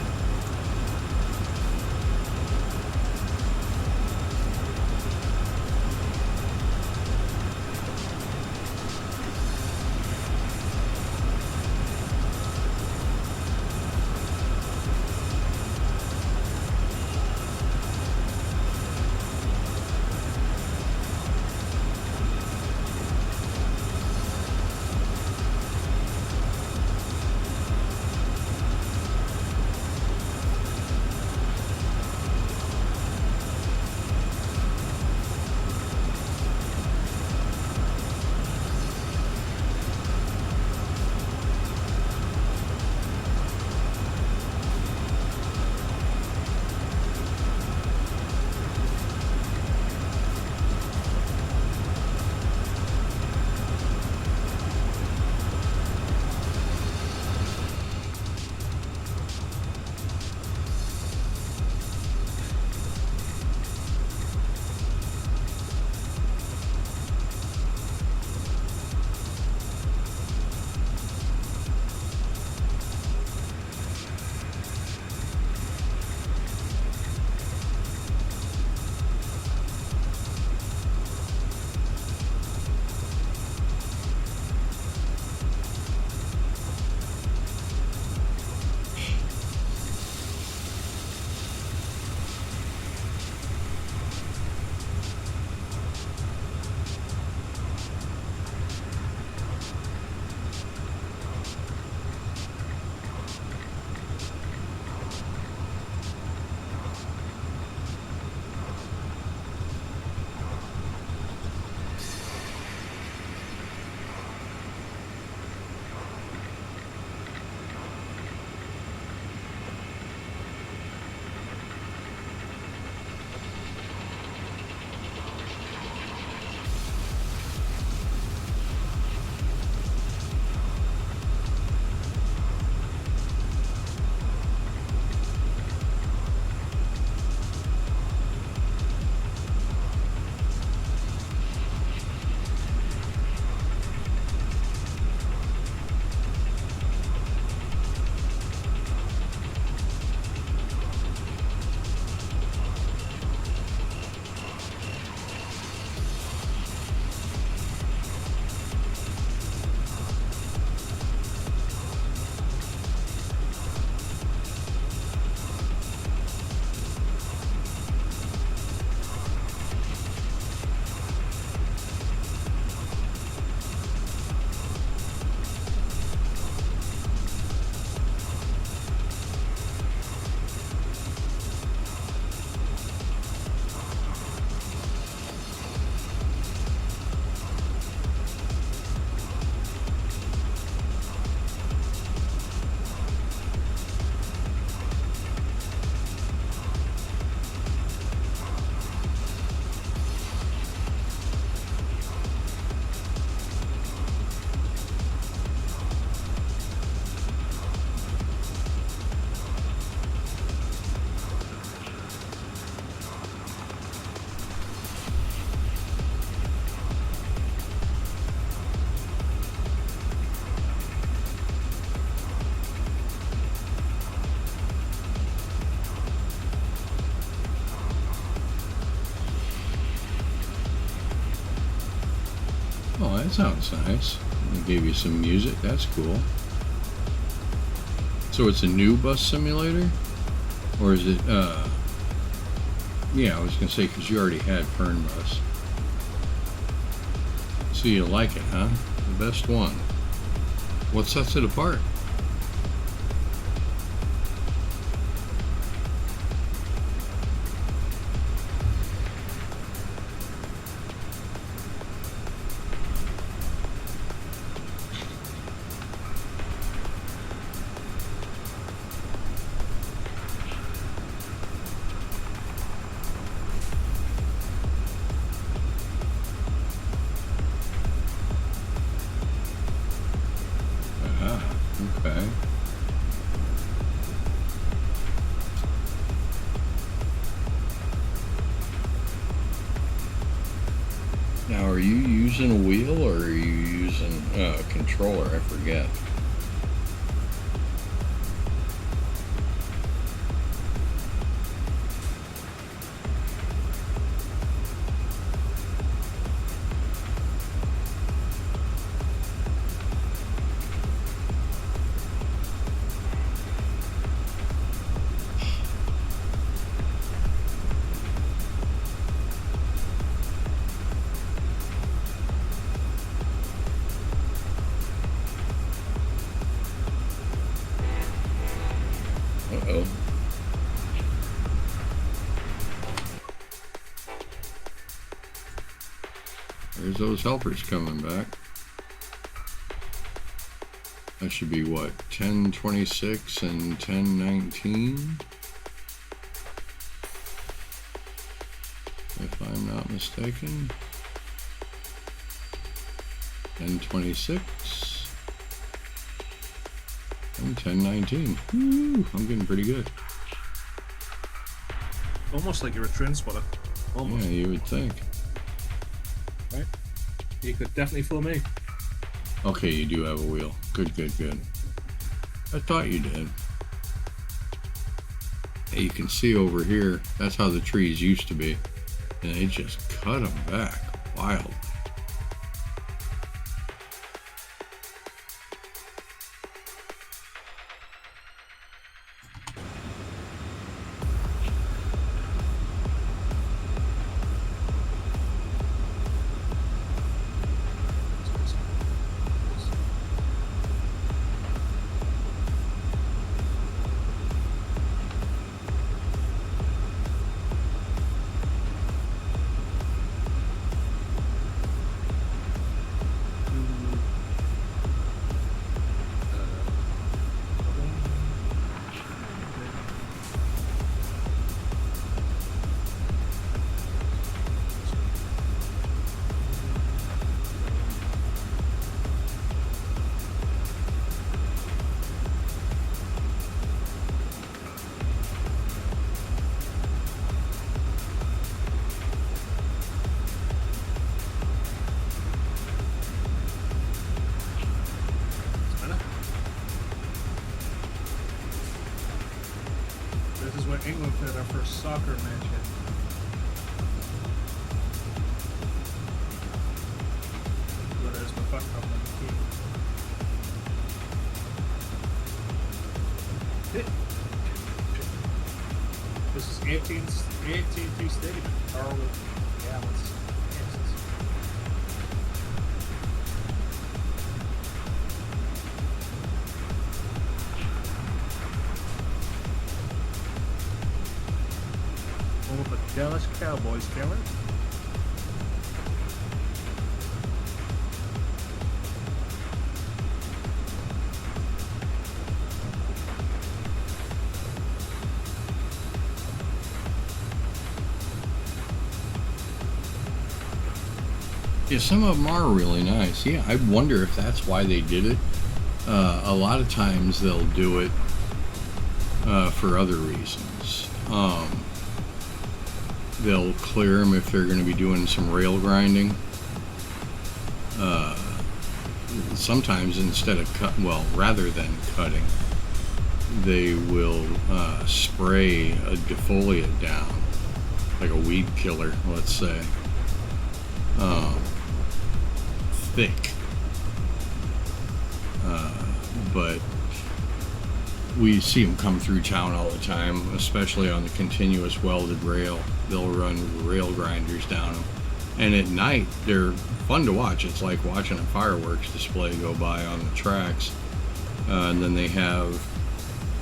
That sounds nice. They gave you some music. That's cool. So it's a new bus simulator? Or is it, yeah, I was going to say, because you already had Fernbus. So you like it, huh? The best one. What sets it apart? Okay. Now, are you using a wheel or are you using a controller? I forget. Uh-oh. There's those helpers coming back. That should be what, 1026 and 1019? If I'm not mistaken. 1026 and 1019. Woo, I'm getting pretty good. Almost like you're a train spotter. Almost. Yeah, you would think. Right? You could definitely fool me. Okay, you do have a wheel. Good, good, good. I thought you did. Hey, you can see over here, that's how the trees used to be. And they just cut them back. Wild. This is where England played our first soccer match in. Well, there's my butt up on the key. This is 18th Stadium. Carl, yeah, Kansas. Home of the Dallas Cowboys, Cameron. Yeah, some of them are really nice. Yeah, I wonder if that's why they did it. A lot of times they'll do it for other reasons. They'll clear them if they're going to be doing some rail grinding. Sometimes instead of rather than cutting, they will spray a defoliant down, like a weed killer, let's say. thick. But we see them come through town all the time, especially on the continuous welded rail. They'll run rail grinders down them. And at night, they're fun to watch. It's like watching a fireworks display go by on the tracks. And then they have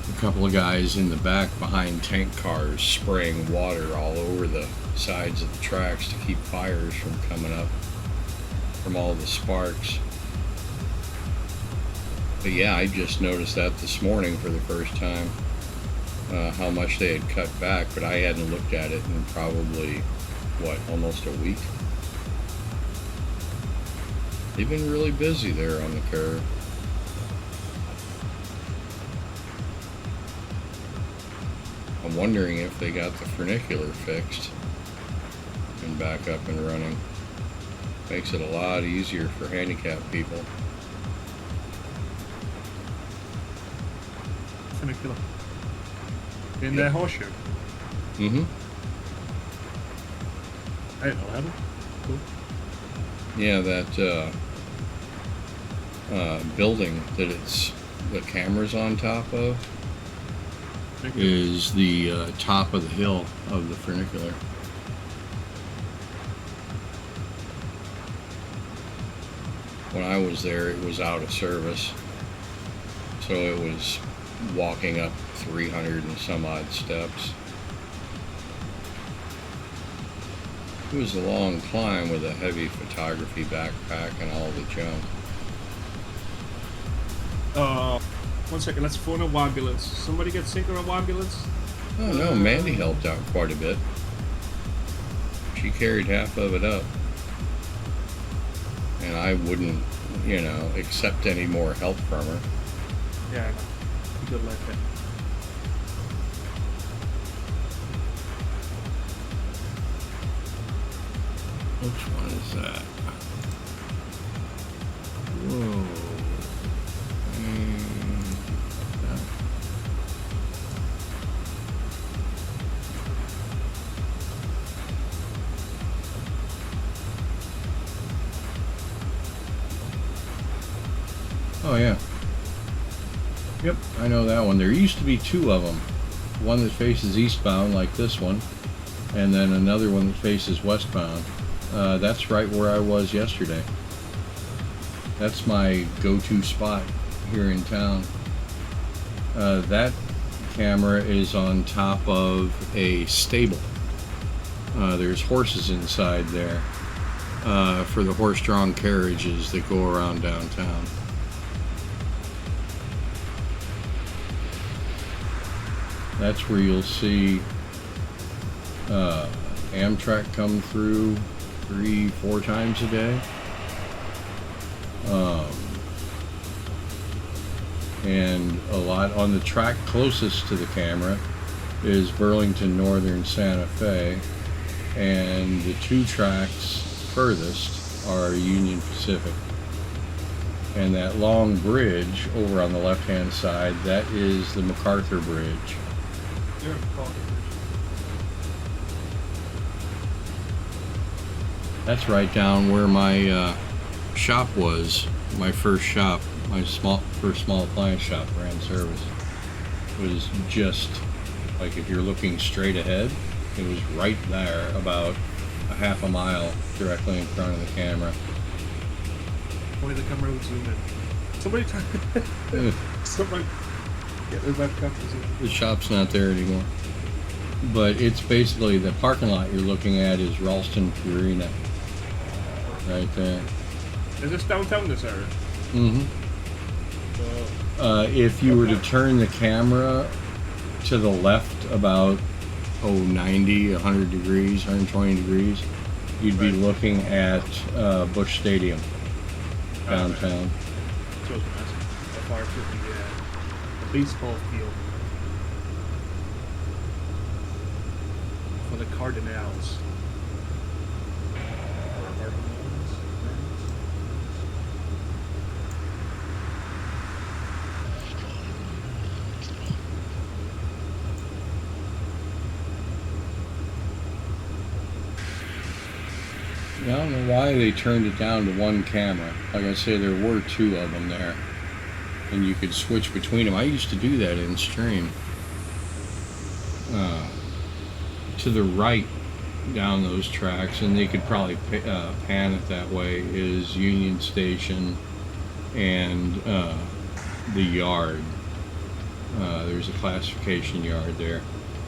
a couple of guys in the back behind tank cars spraying water all over the sides of the tracks to keep fires from coming up from all the sparks. But yeah, I just noticed that this morning for the first time, how much they had cut back, but I hadn't looked at it in probably, almost a week. They've been really busy there on the curve. I'm wondering if they got the funicular fixed and back up and running. Makes it a lot easier for handicapped people. Funicular. In their horseshoe. Mm-hmm. I didn't know that. Cool. Yeah, that building that the camera's on top of is the top of the hill of the funicular. When I was there, it was out of service, so it was walking up 300 and some odd steps. It was a long climb with a heavy photography backpack and all the junk. 1 second, let's phone a ambulance. Somebody get sick or an ambulance? Oh no, Mandy helped out quite a bit. She carried half of it up. And I wouldn't, accept any more help from her. Yeah, I know. Good like that. Which one is that? Whoa. That. Oh yeah. Yep, I know that one. There used to be two of them. One that faces eastbound, like this one, and then another one that faces westbound. That's right where I was yesterday. That's my go-to spot here in town. That camera is on top of a stable. There's horses inside there for the horse-drawn carriages that go around downtown. That's where you'll see Amtrak come through 3-4 times a day. And a lot on the track closest to the camera is Burlington Northern Santa Fe, and the two tracks furthest are Union Pacific. And that long bridge over on the left-hand side, that is the MacArthur Bridge. That's right down where my shop was. My first shop, first small appliance shop ran service. It was just like if you're looking straight ahead, it was right there, about a half a mile directly in front of the camera. Only the camera would zoom in. Somebody try. Somebody get their webcam to zoom in. The shop's not there anymore. But it's basically the parking lot you're looking at is Ralston Purina. Right there. Is this downtown, this area? Mm-hmm. If you were to turn the camera to the left about 90, 100 degrees, 120 degrees, you'd be looking at Busch Stadium downtown. So it's how far to the baseball field for the Cardinals. I don't know why they turned it down to one camera. Like I say, there were two of them there, and you could switch between them. I used to do that in stream. To the right down those tracks, and they could probably pan it that way, is Union Station and the yard. There's a classification yard there.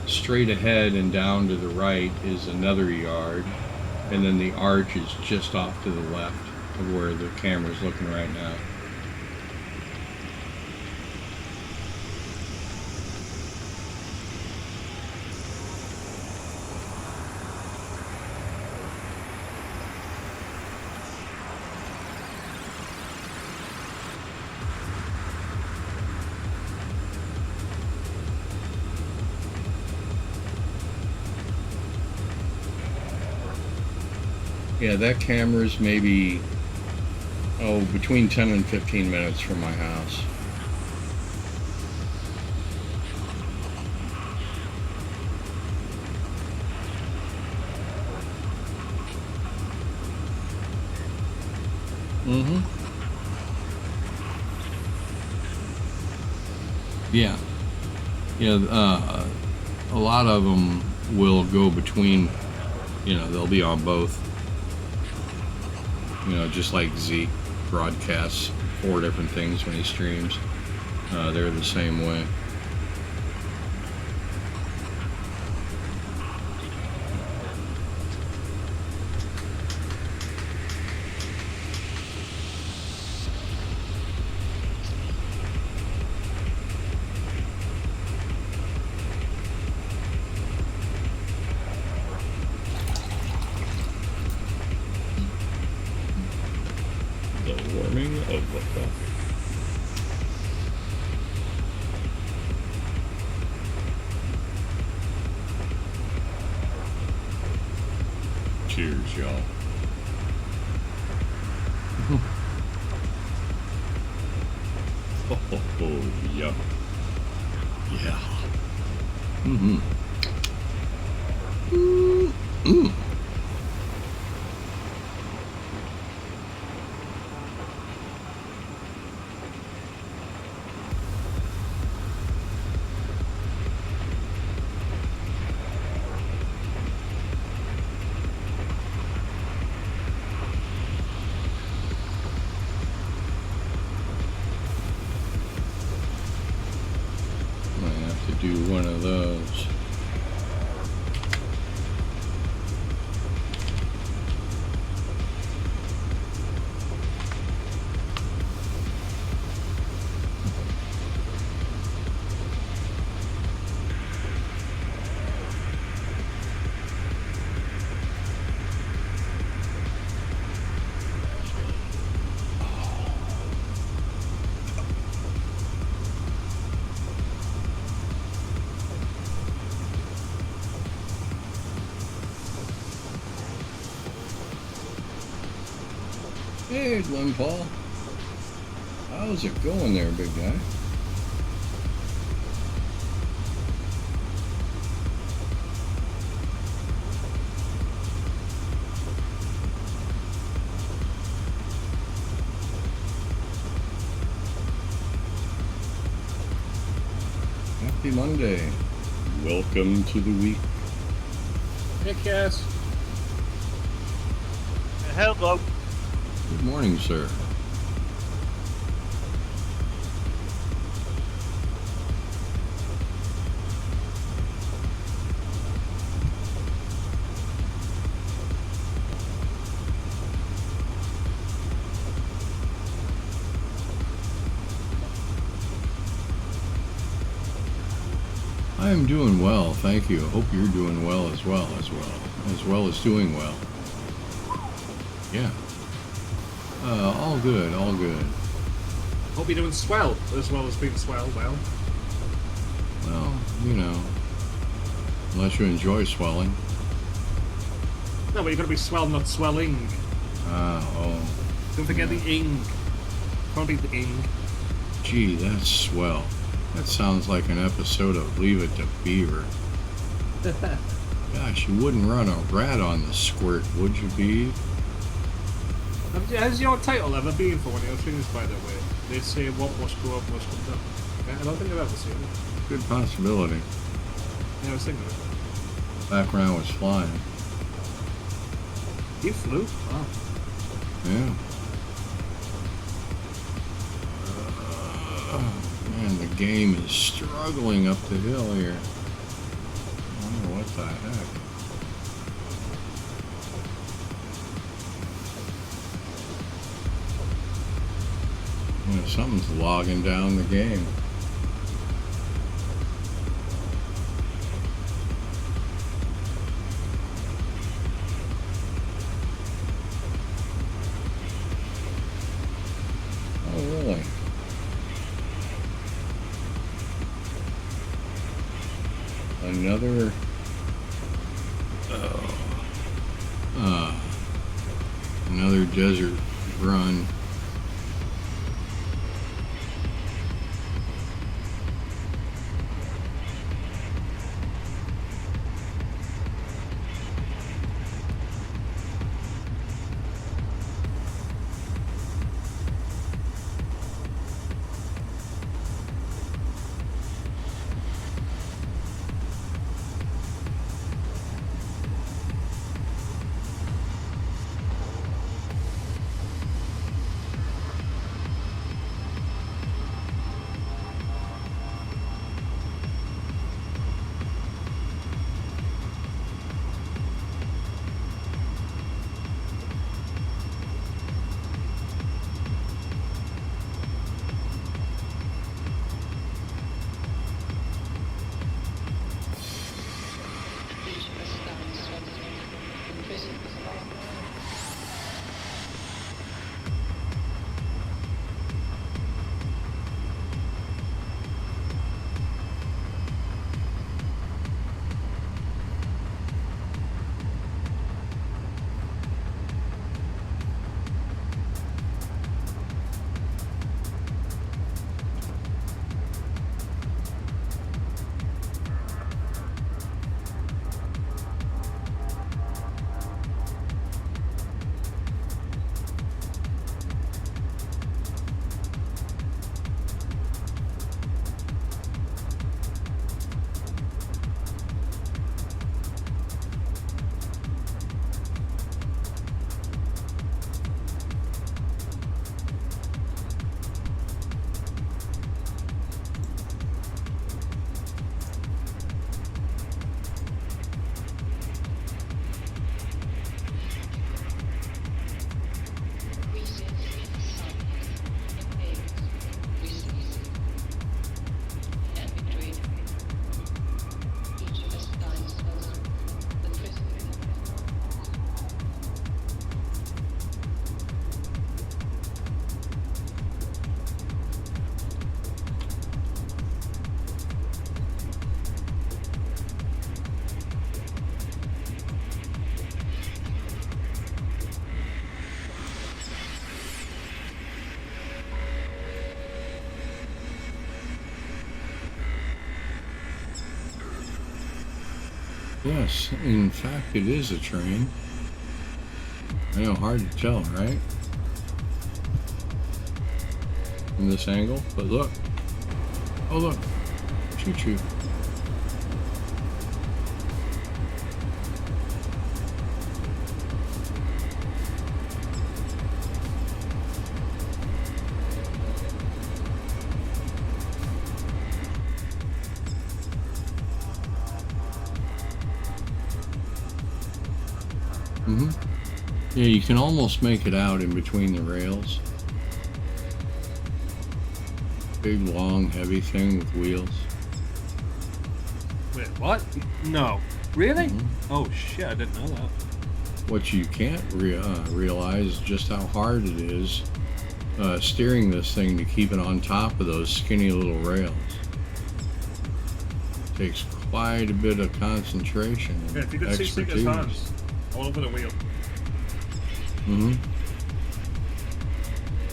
Straight ahead and down to the right is another yard, and then the arch is just off to the left of where the camera's looking right now. Yeah, that camera's maybe, between 10 and 15 minutes from my house. Mm-hmm. Yeah. Yeah, a lot of them will go between, they'll be on both. Just like Zeke broadcasts 4 different things when he streams. They're the same way. Warming of the coffee. Cheers, y'all. Oh, yeah. Yeah. Mm-hmm. Mm-hmm. Do one of those. Hey, Glenn Paul. How's it going there, big guy? Happy Monday. Welcome to the week. Hey, Cass. Hello. Good morning, sir. I am doing well, thank you. I hope you're doing well as well as doing well. Yeah. All good, all good. Hope you're doing swell, as well as being swell, well. Well, unless you enjoy swelling. No, but you're gonna be swell, not swelling. Don't forget the ing. Can't be the ing. Gee, that's swell. That sounds like an episode of Leave It to Beaver. Gosh, you wouldn't run a rat on the squirt, would you, Bee? Has your title ever been for one of your things, by the way? They say what must go up must come down. I don't think I've ever seen it. Good possibility. Yeah, I was thinking of it. Back when I was flying. You flew? Wow. Yeah. Man, the game is struggling up the hill here. I wonder what the heck. Yeah, something's logging down the game. Oh, really? Another another desert run. Yes, in fact, it is a train. I know, hard to tell, right? From this angle, but look. Oh, look. Choo-choo. Yeah, you can almost make it out in between the rails. Big, long, heavy thing with wheels. Wait, what? No. Really? Oh shit, I didn't know that. What you can't realize is just how hard it is steering this thing to keep it on top of those skinny little rails. Takes quite a bit of concentration and Yeah, if you could see Stinker's hands all over the wheel.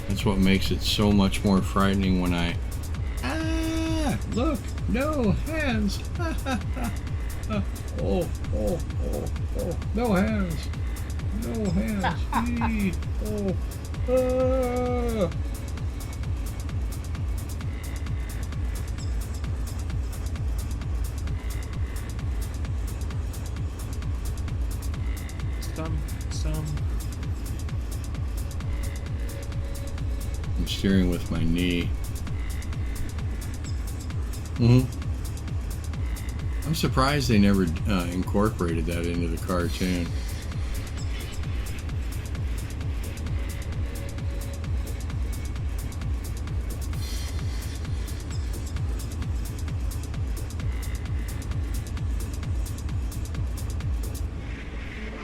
That's what makes it so much more frightening when I... Look! No hands! Oh, no hands! No hands. Gee. Oh. Ah. Some. I'm steering with my knee. I'm surprised they never incorporated that into the cartoon.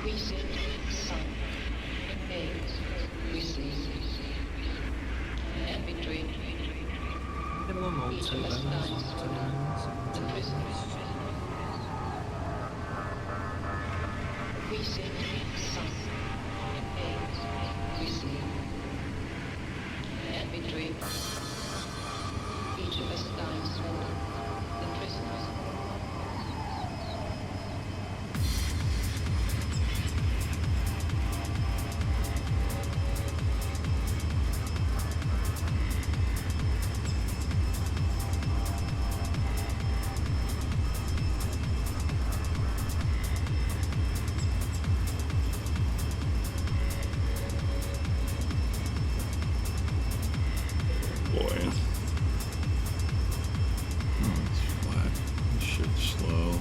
Reset, sun, eggs, receive, and between Give them all each two of us banners. dies, the prisoners. Reset, sun, eggs, receive, and between each of us dies, the prisoners. Boy. Oh, it's flat. This shit's slow.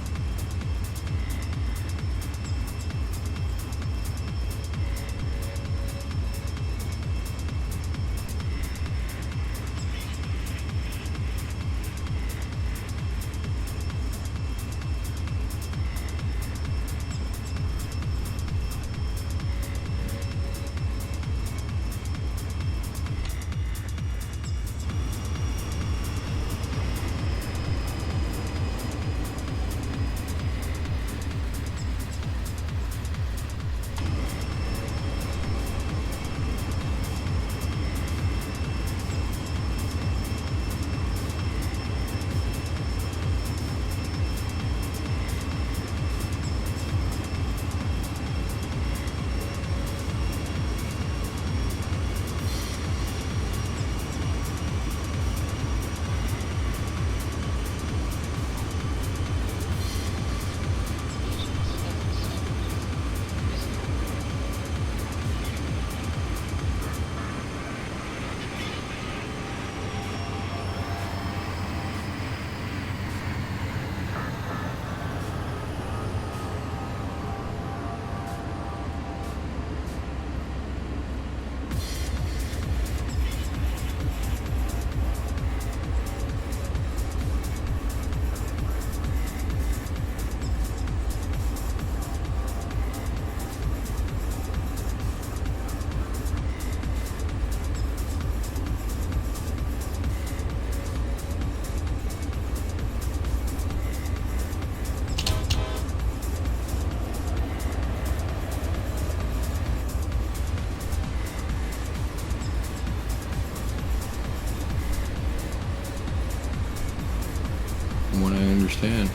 From what I understand.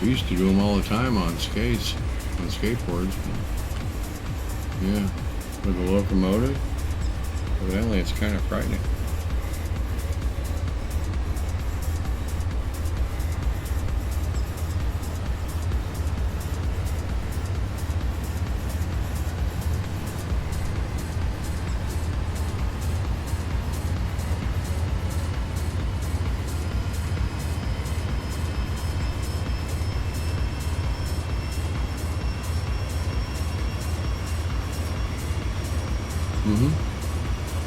We used to do them all the time on skates, on skateboards. Yeah, with a locomotive. Evidently, it's kind of frightening.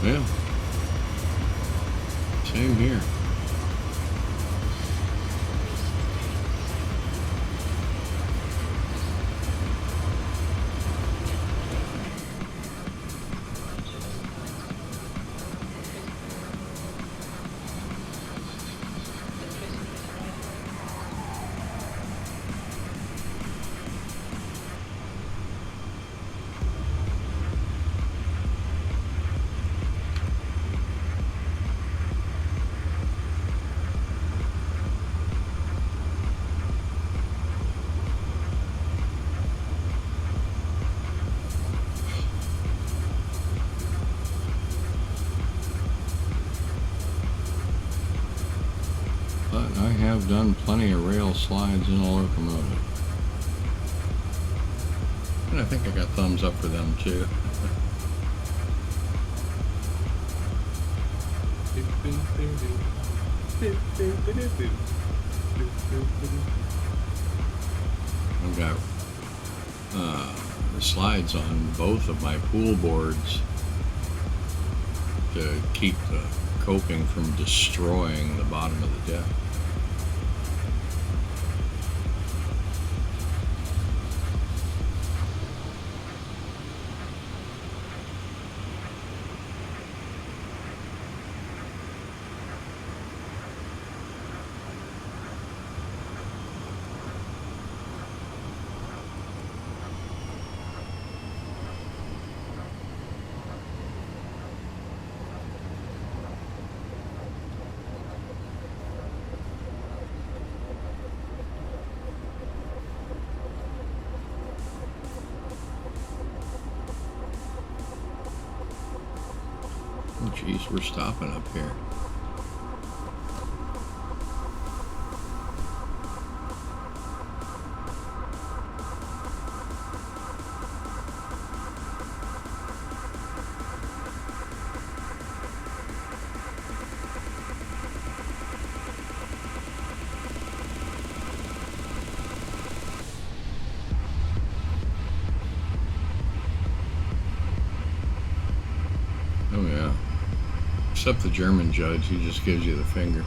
Yeah. but I have done plenty of rail slides in a locomotive. And I think I got thumbs up for them too. I've got the slides on both of my pool boards to keep the coping from destroying the bottom of the deck. Oh, geez, we're stopping up here. Oh, yeah. Except the German judge, he just gives you the finger.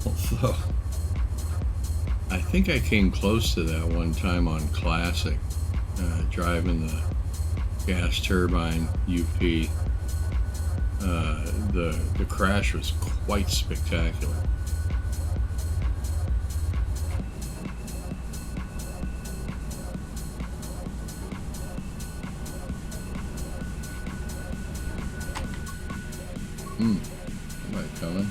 Although, I think I came close to that one time on Classic, driving the gas turbine UP. The crash was quite spectacular. Somebody coming.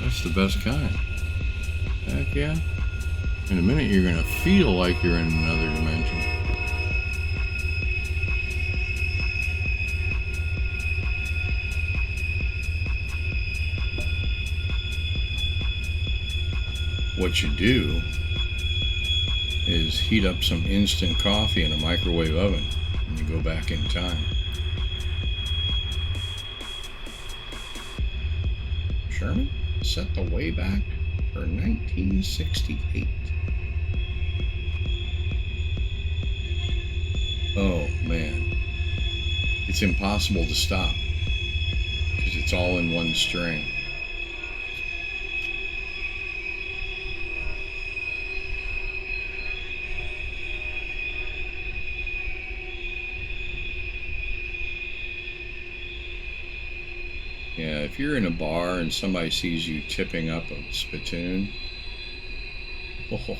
That's the best kind. Heck yeah. In a minute you're gonna feel like you're in another dimension. What you do is heat up some instant coffee in a microwave oven and you go back in time. Sherman set the way back for 1968. Oh man, it's impossible to stop because it's all in one string. Yeah, if you're in a bar and somebody sees you tipping up a spittoon, oh,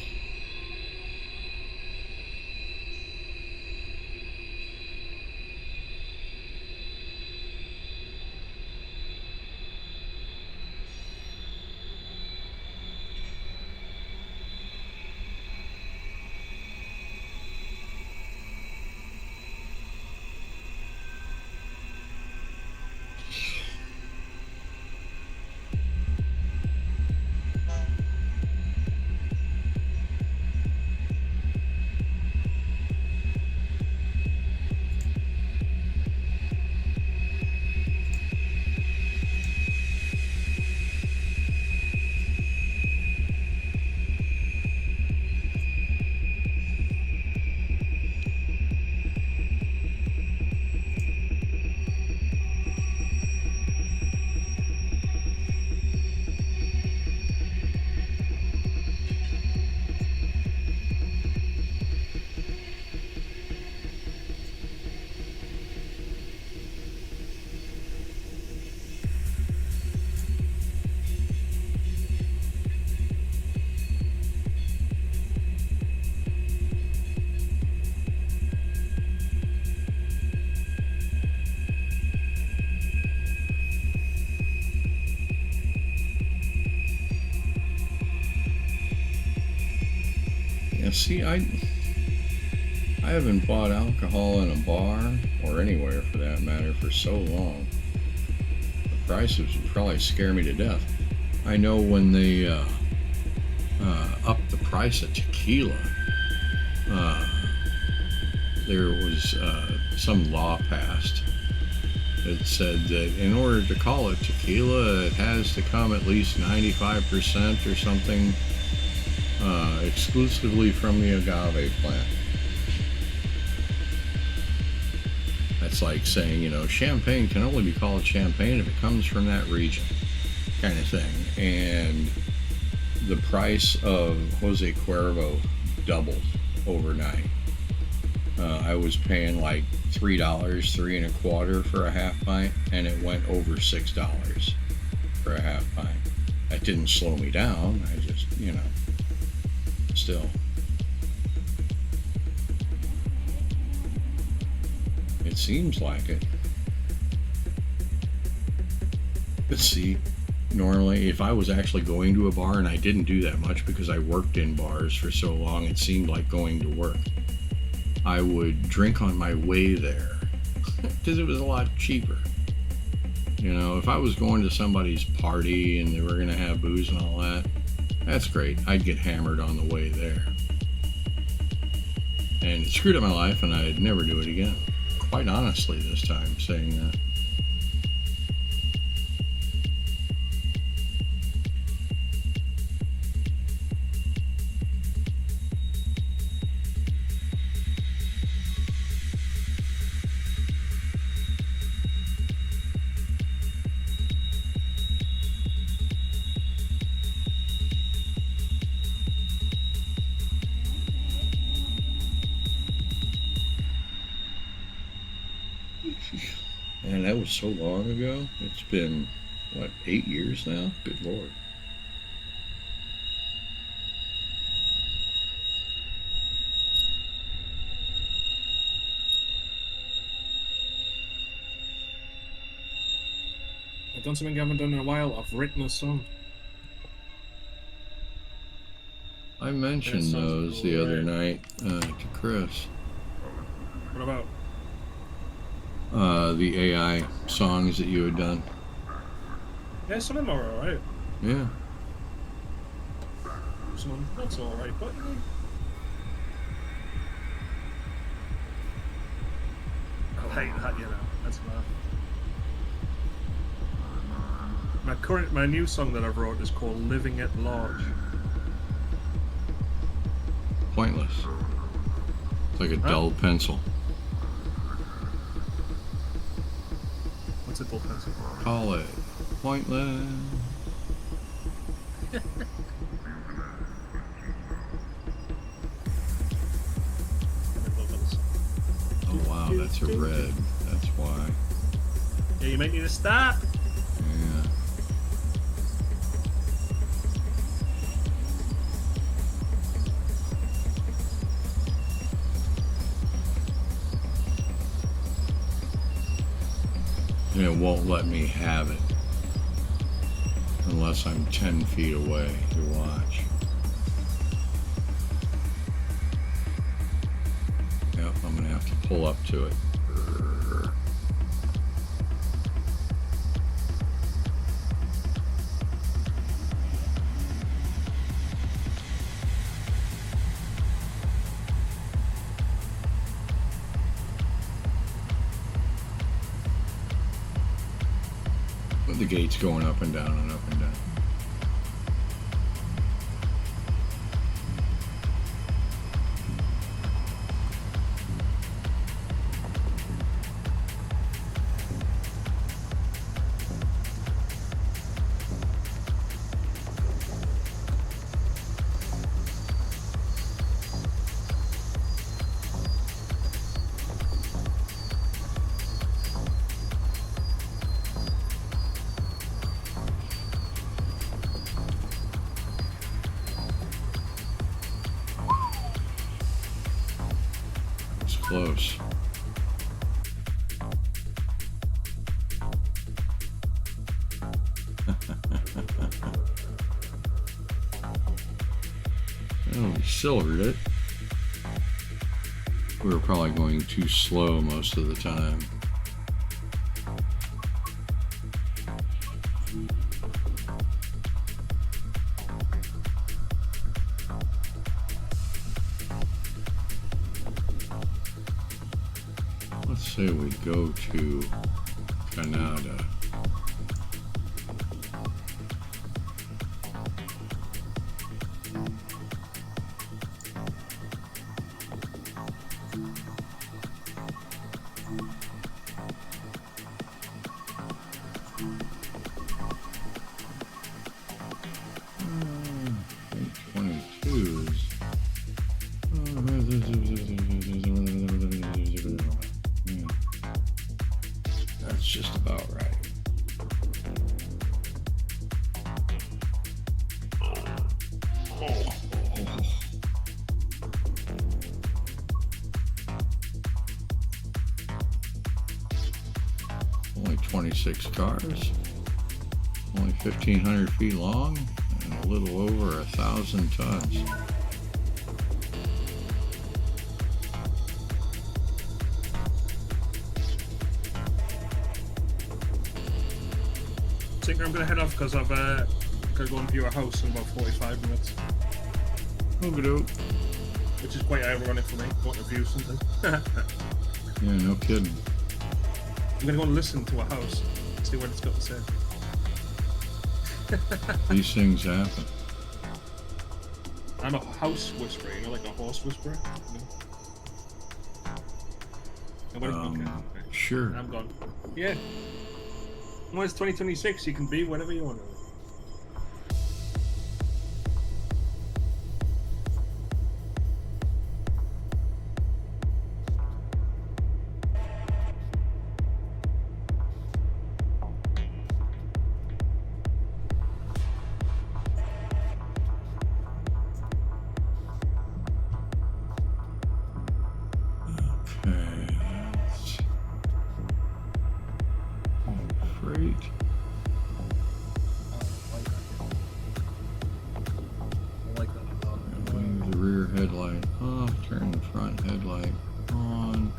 Yeah, see, I haven't bought alcohol in a bar or anywhere for that matter for so long. The prices would probably scare me to death. I know when they upped the price of tequila, there was some law passed that said that in order to call it tequila, it has to come at least 95% or something exclusively from the agave plant. That's like saying, you know, champagne can only be called champagne if it comes from that region, kind of thing. And the price of Jose Cuervo doubled overnight. I was paying like $3, $3.25 for a half pint, and it went over $6 for a half pint. That didn't slow me down. I just, you know, still. It seems like it. But see, normally if I was actually going to a bar, and I didn't do that much because I worked in bars for so long, it seemed like going to work. I would drink on my way there because it was a lot cheaper. You know, if I was going to somebody's party and they were going to have booze and all that, that's great. I'd get hammered on the way there. And it screwed up my life, and I'd never do it again. Quite honestly this time, saying that. And that was so long ago. It's been, what, 8 years now? Good Lord. I've done something I haven't done in a while. I've written a song. I mentioned That sounds those the other great. night to Chris. What about? The AI songs that you had done. Yeah, some of them are alright. Yeah. Some of them not so alright, but I like that, you know. That's my new song that I've wrote is called "Living at Large." Pointless. It's like a dull pencil. What's a dull pencil? Call it pointless. Oh wow, that's a red. That's why. Yeah, you might need to stop. Yeah. And it won't let me have it unless I'm 10 feet away to watch. Yep, I'm gonna have to pull up to it. The gate's going up and down and up and down. Close. Oh, we silvered it. We were probably going too slow most of the time. Let's say we go to Canada. That's just about right. Only 26 cars, only 1,500 feet long, and a little over 1,000 tons. I think I'm gonna head off because I've gotta go and view a house in about 45 minutes, Okie-doke. which is quite ironic for me. Going to view something. Yeah, no kidding. I'm gonna go and listen to a house, see what it's got to say. These things happen. I'm a house whisperer, you know, like a horse whisperer. You know? I'm gonna okay. Sure. I'm gone. Yeah. When it's 2026, you can be whatever you want. Headlight off, turn the front headlight on.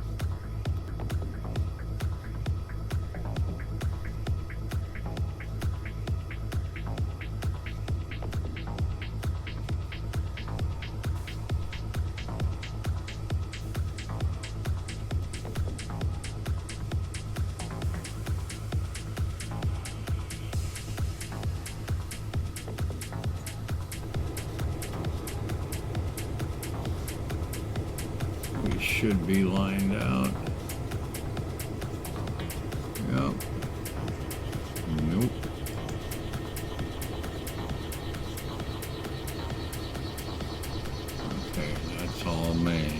We should be lined out. Yep. Nope. Okay, that's all main.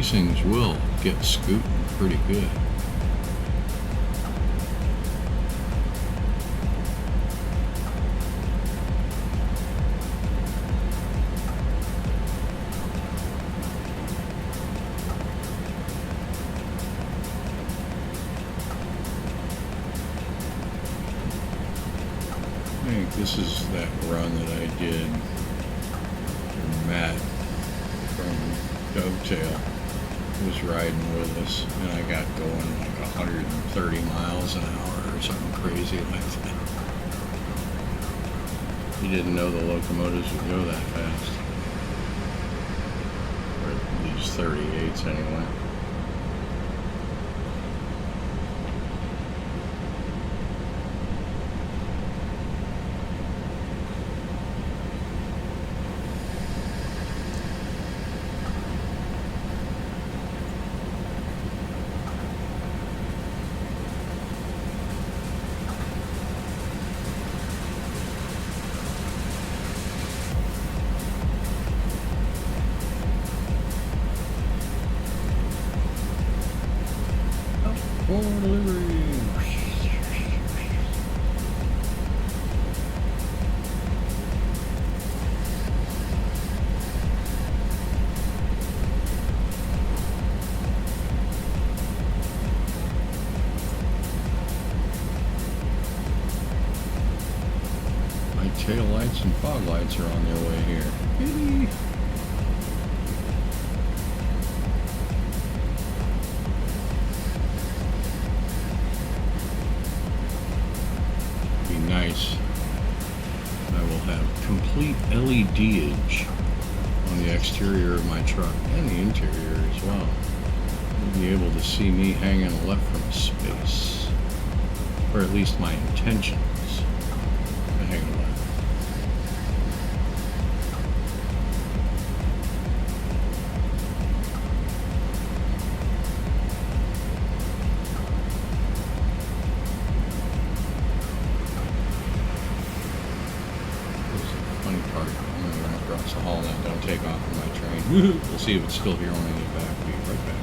these things will get scooting pretty good. I think this is that run that I did for Matt from Dovetail. He was riding with us, and I got going like 130 miles an hour or something crazy like that. He didn't know the locomotives would go that fast. Or these 38s anyway. For delivery. My tail lights and fog lights are on their way here. Yippee. Nice. I will have complete LEDage on the exterior of my truck and the interior as well. You'll be able to see me hanging left from a space, or at least my intentions to hang left. Across the hall and then don't take off from my train. We'll see if it's still here when I get back. Be right back.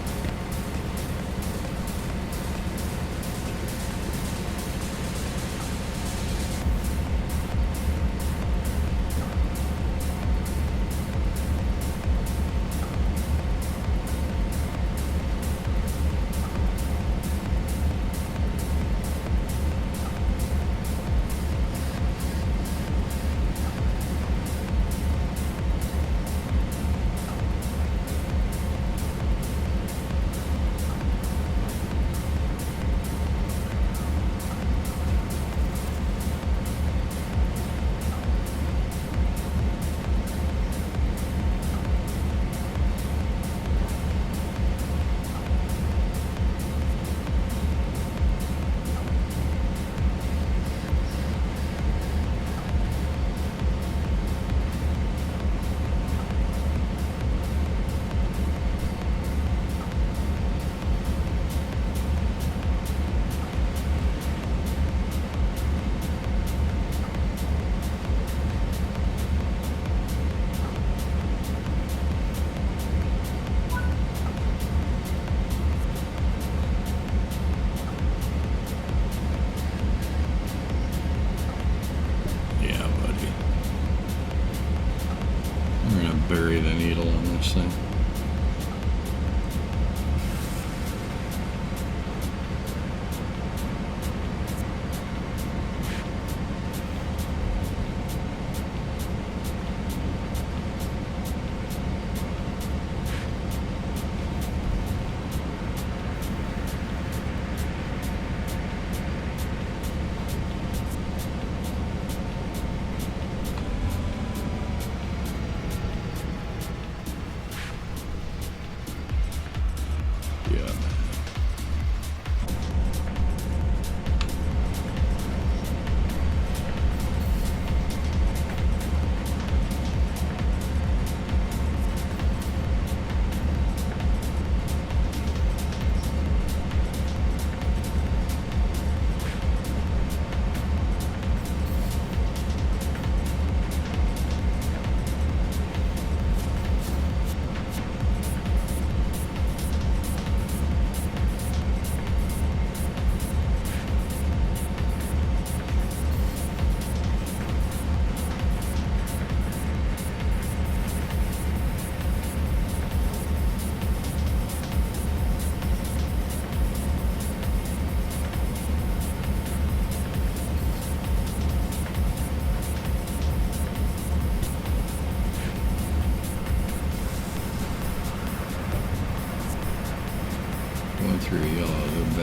Bury the needle on this thing.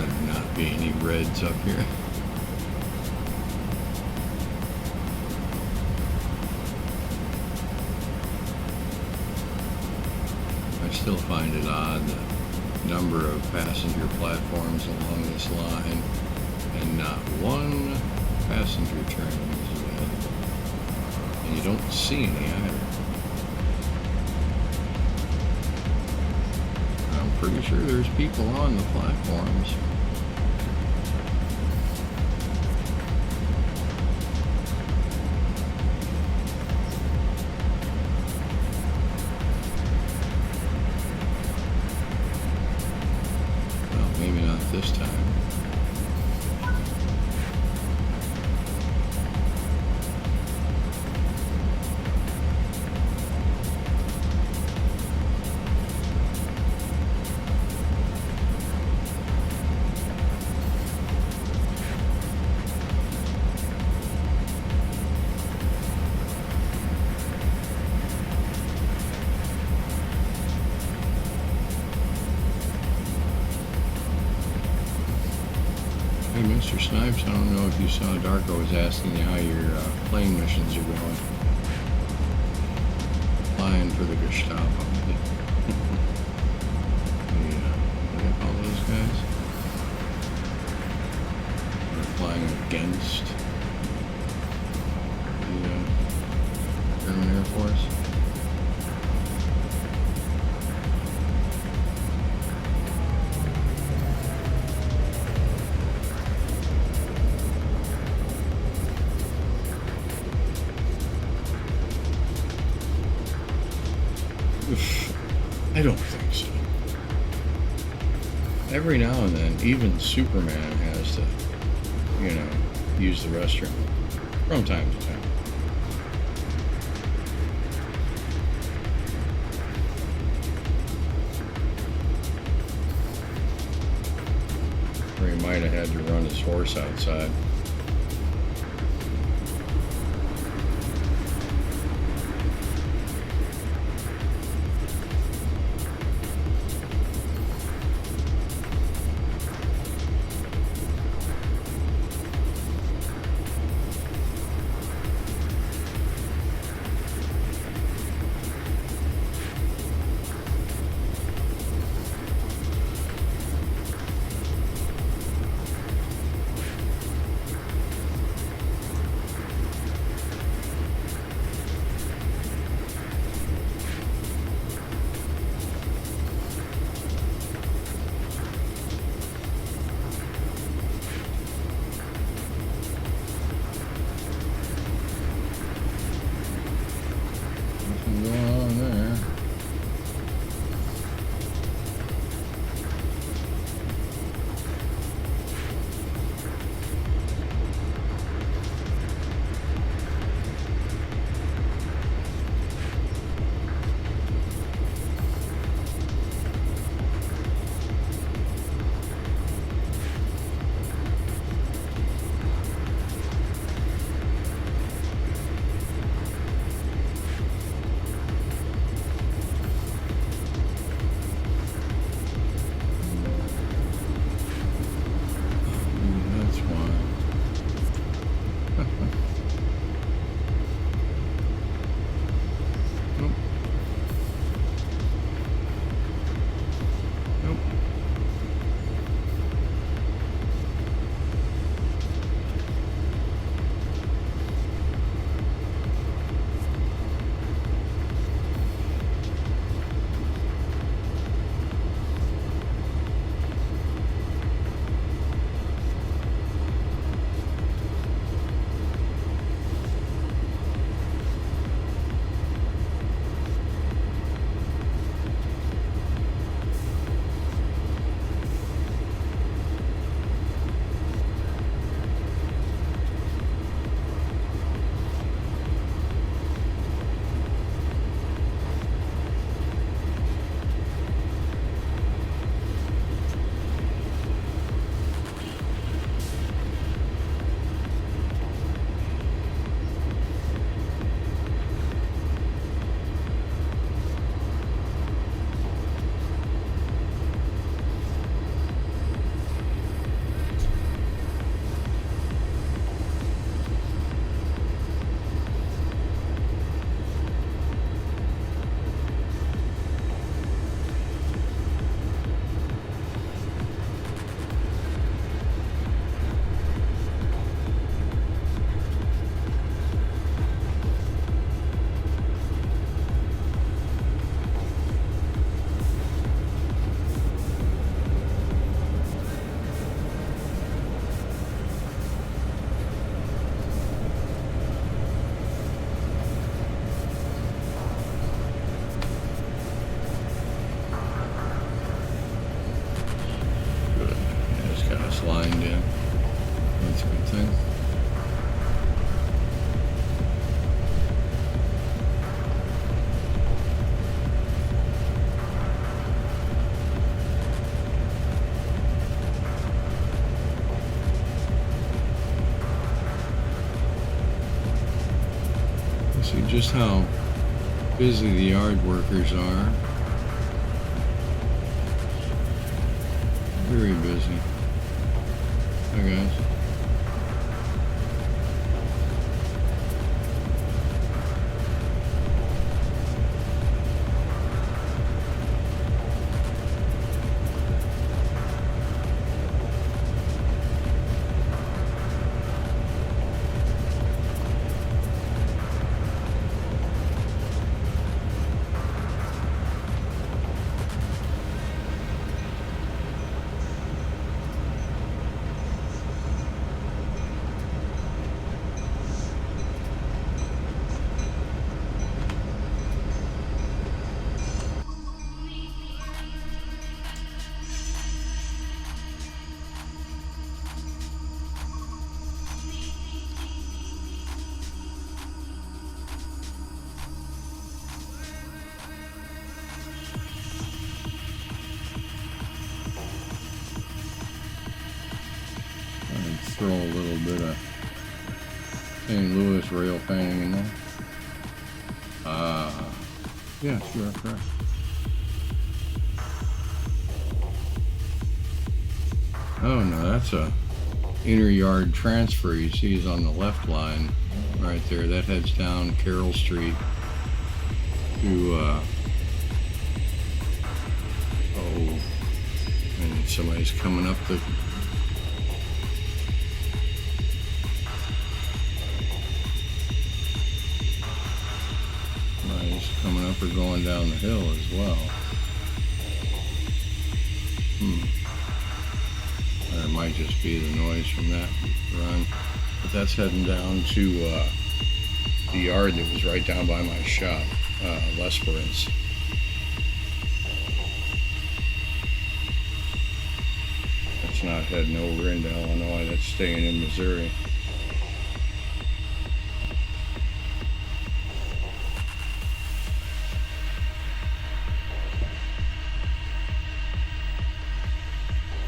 better not be any reds up here. I still find it odd the number of passenger platforms along this line and not one passenger train is available. And you don't see any either. I'm pretty sure there's people on the platforms. Well, maybe not this time. Hey, Mr. Snipes, I don't know if you saw Darko was asking you how your plane missions are going. Flying for the Gestapo. Yeah, what do you call those guys? They're flying against the German Air Force. I don't think so. Every now and then, even Superman has to, use the restroom from time to time. Or he might have had to run his horse outside. lined in. That's a good thing. See just how busy the yard workers are. Very busy. Hi guys. Throw a little bit of St. Louis rail painting in there. Yeah, sure, correct. Oh no, that's a inner yard transfer. You see is on the left line right there. That heads down Carroll Street to and somebody's coming up the coming up or going down the hill as well. Or it might just be the noise from that run. But that's heading down to the yard that was right down by my shop, Lesperance. That's not heading over into Illinois, that's staying in Missouri.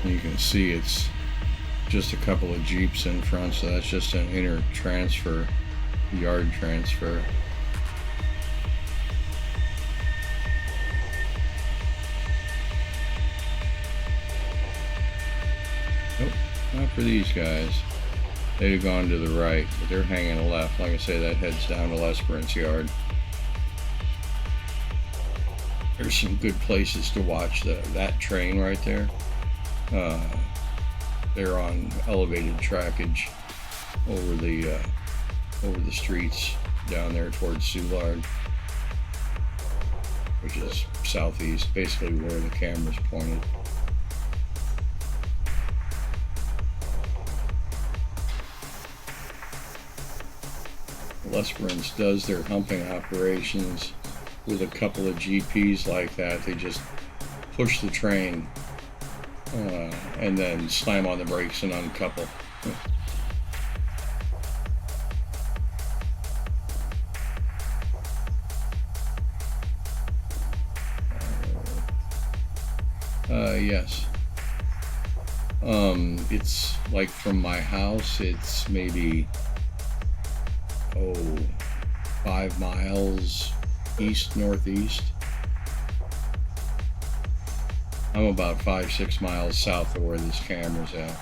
You can see it's just a couple of Jeeps in front, so that's just an inner transfer, yard transfer. Nope, not for these guys. They'd have gone to the right, but they're hanging left. Like I say, that heads down to Lesperance Yard. There's some good places to watch that train right there. They're on elevated trackage over the streets down there towards Soulard, which is southeast, basically where the camera's pointed. Lesperance does their humping operations with a couple of GPs like that. They just push the train and then slam on the brakes and uncouple. Yes. It's like from my house, it's maybe 5 miles east-northeast. I'm about 5-6 miles south of where this camera's at.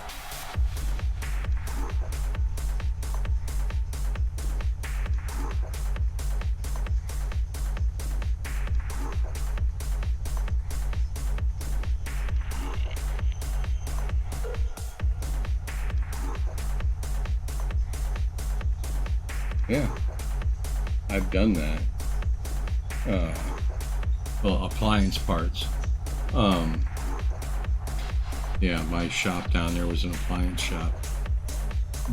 Yeah, I've done that. Well, appliance parts. Yeah, my shop down there was an appliance shop.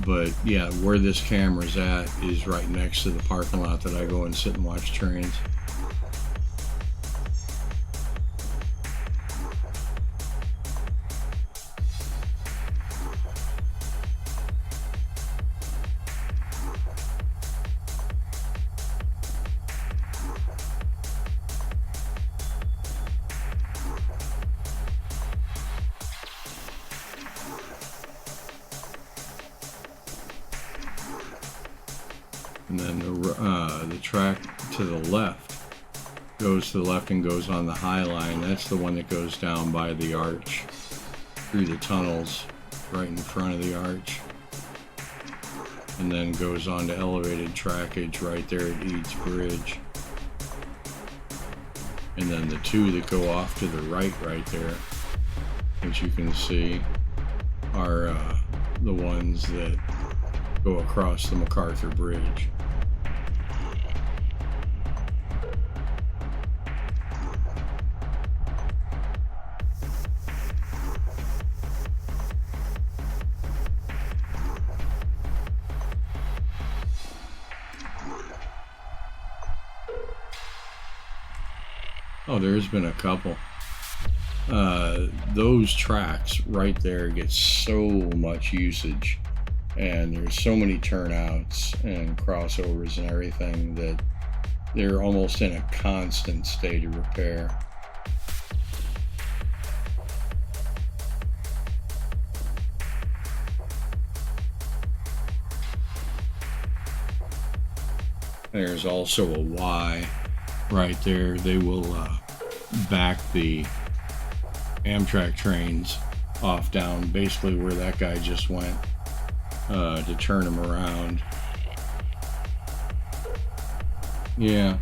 But yeah, where this camera's at is right next to the parking lot that I go and sit and watch trains. And then the track to the left goes to the left and goes on the High Line. That's the one that goes down by the arch, through the tunnels, right in front of the arch. And then goes on to elevated trackage right there at Eads Bridge. And then the two that go off to the right there, which you can see, are the ones that go across the MacArthur Bridge. Oh, there's been a couple. Those tracks right there get so much usage, and there's so many turnouts and crossovers and everything that they're almost in a constant state of repair. There's also a Y right there. They will back the Amtrak trains off down basically where that guy just went to turn them around. Yeah.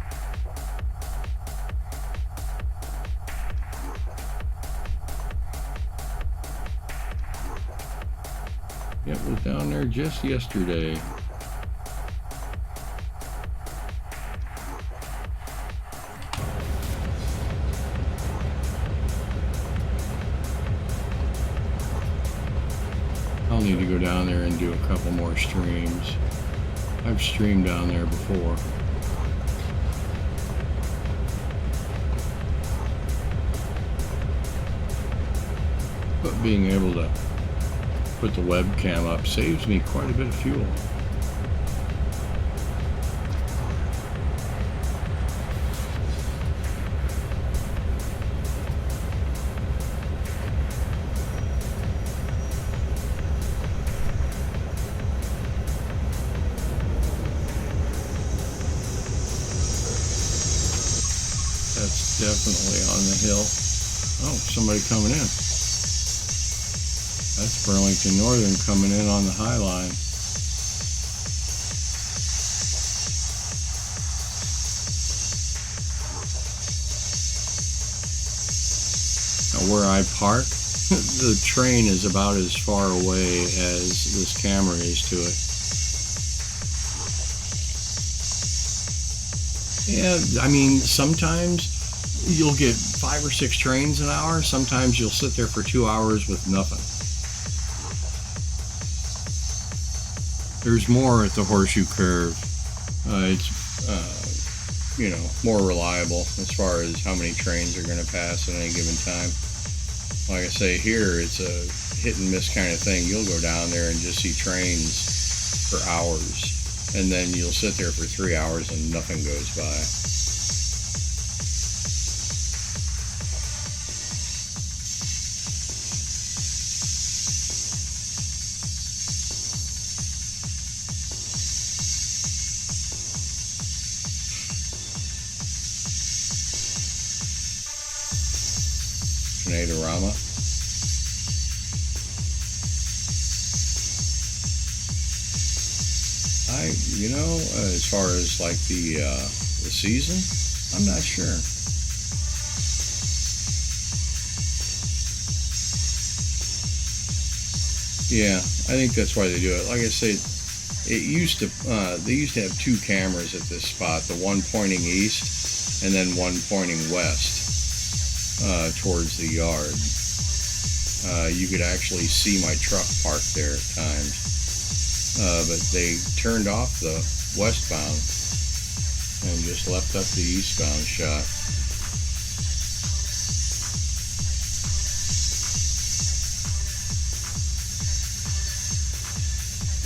It was down there just yesterday. I'll need to go down there and do a couple more streams. I've streamed down there before. But being able to put the webcam up saves me quite a bit of fuel. That's definitely on the hill. Oh, somebody coming in. That's Burlington Northern coming in on the High Line. Now where I park, the train is about as far away as this camera is to it. Yeah, I mean, sometimes you'll get 5 or 6 trains an hour. Sometimes you'll sit there for 2 hours with nothing. There's more at the Horseshoe Curve. It's, you know, more reliable as far as how many trains are going to pass at any given time. Like I say, here it's a hit and miss kind of thing. You'll go down there and just see trains for hours. And then you'll sit there for 3 hours and nothing goes by. Tornado-rama. You know, as far as like the season, I'm not sure. Yeah, I think that's why they do it. Like I say, it used to they used to have 2 cameras at this spot, the one pointing east and then one pointing west towards the yard. You could actually see my truck parked there at times. But they turned off the westbound and just left up the eastbound shot.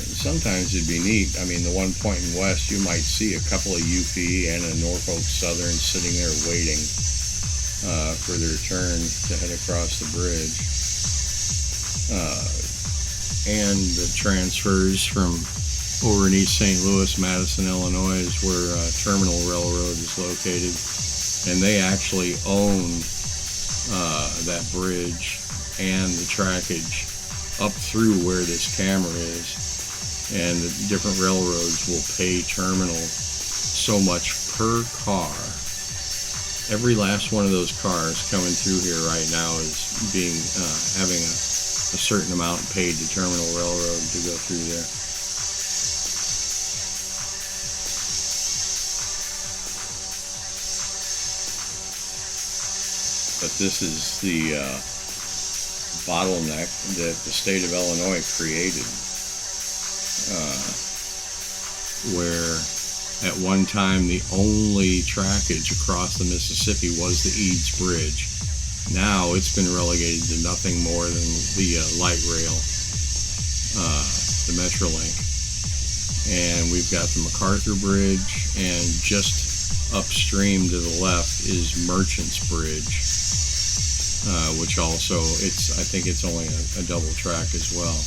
And sometimes it'd be neat. I mean, the one pointing west, you might see a couple of UP and a Norfolk Southern sitting there waiting for their turn to head across the bridge. And the transfers from over in East St. Louis, Madison, Illinois, is where Terminal Railroad is located, and they actually own that bridge and the trackage up through where this camera is, and the different railroads will pay Terminal so much per car. Every last one of those cars coming through here right now is being having a certain amount paid to Terminal Railroad to go through there. But this is the bottleneck that the state of Illinois created, where at one time the only trackage across the Mississippi was the Eads Bridge. Now it's been relegated to nothing more than the light rail, the Metrolink. And we've got the MacArthur Bridge, and just upstream to the left is Merchants Bridge. Which also, I think it's only a double track as well.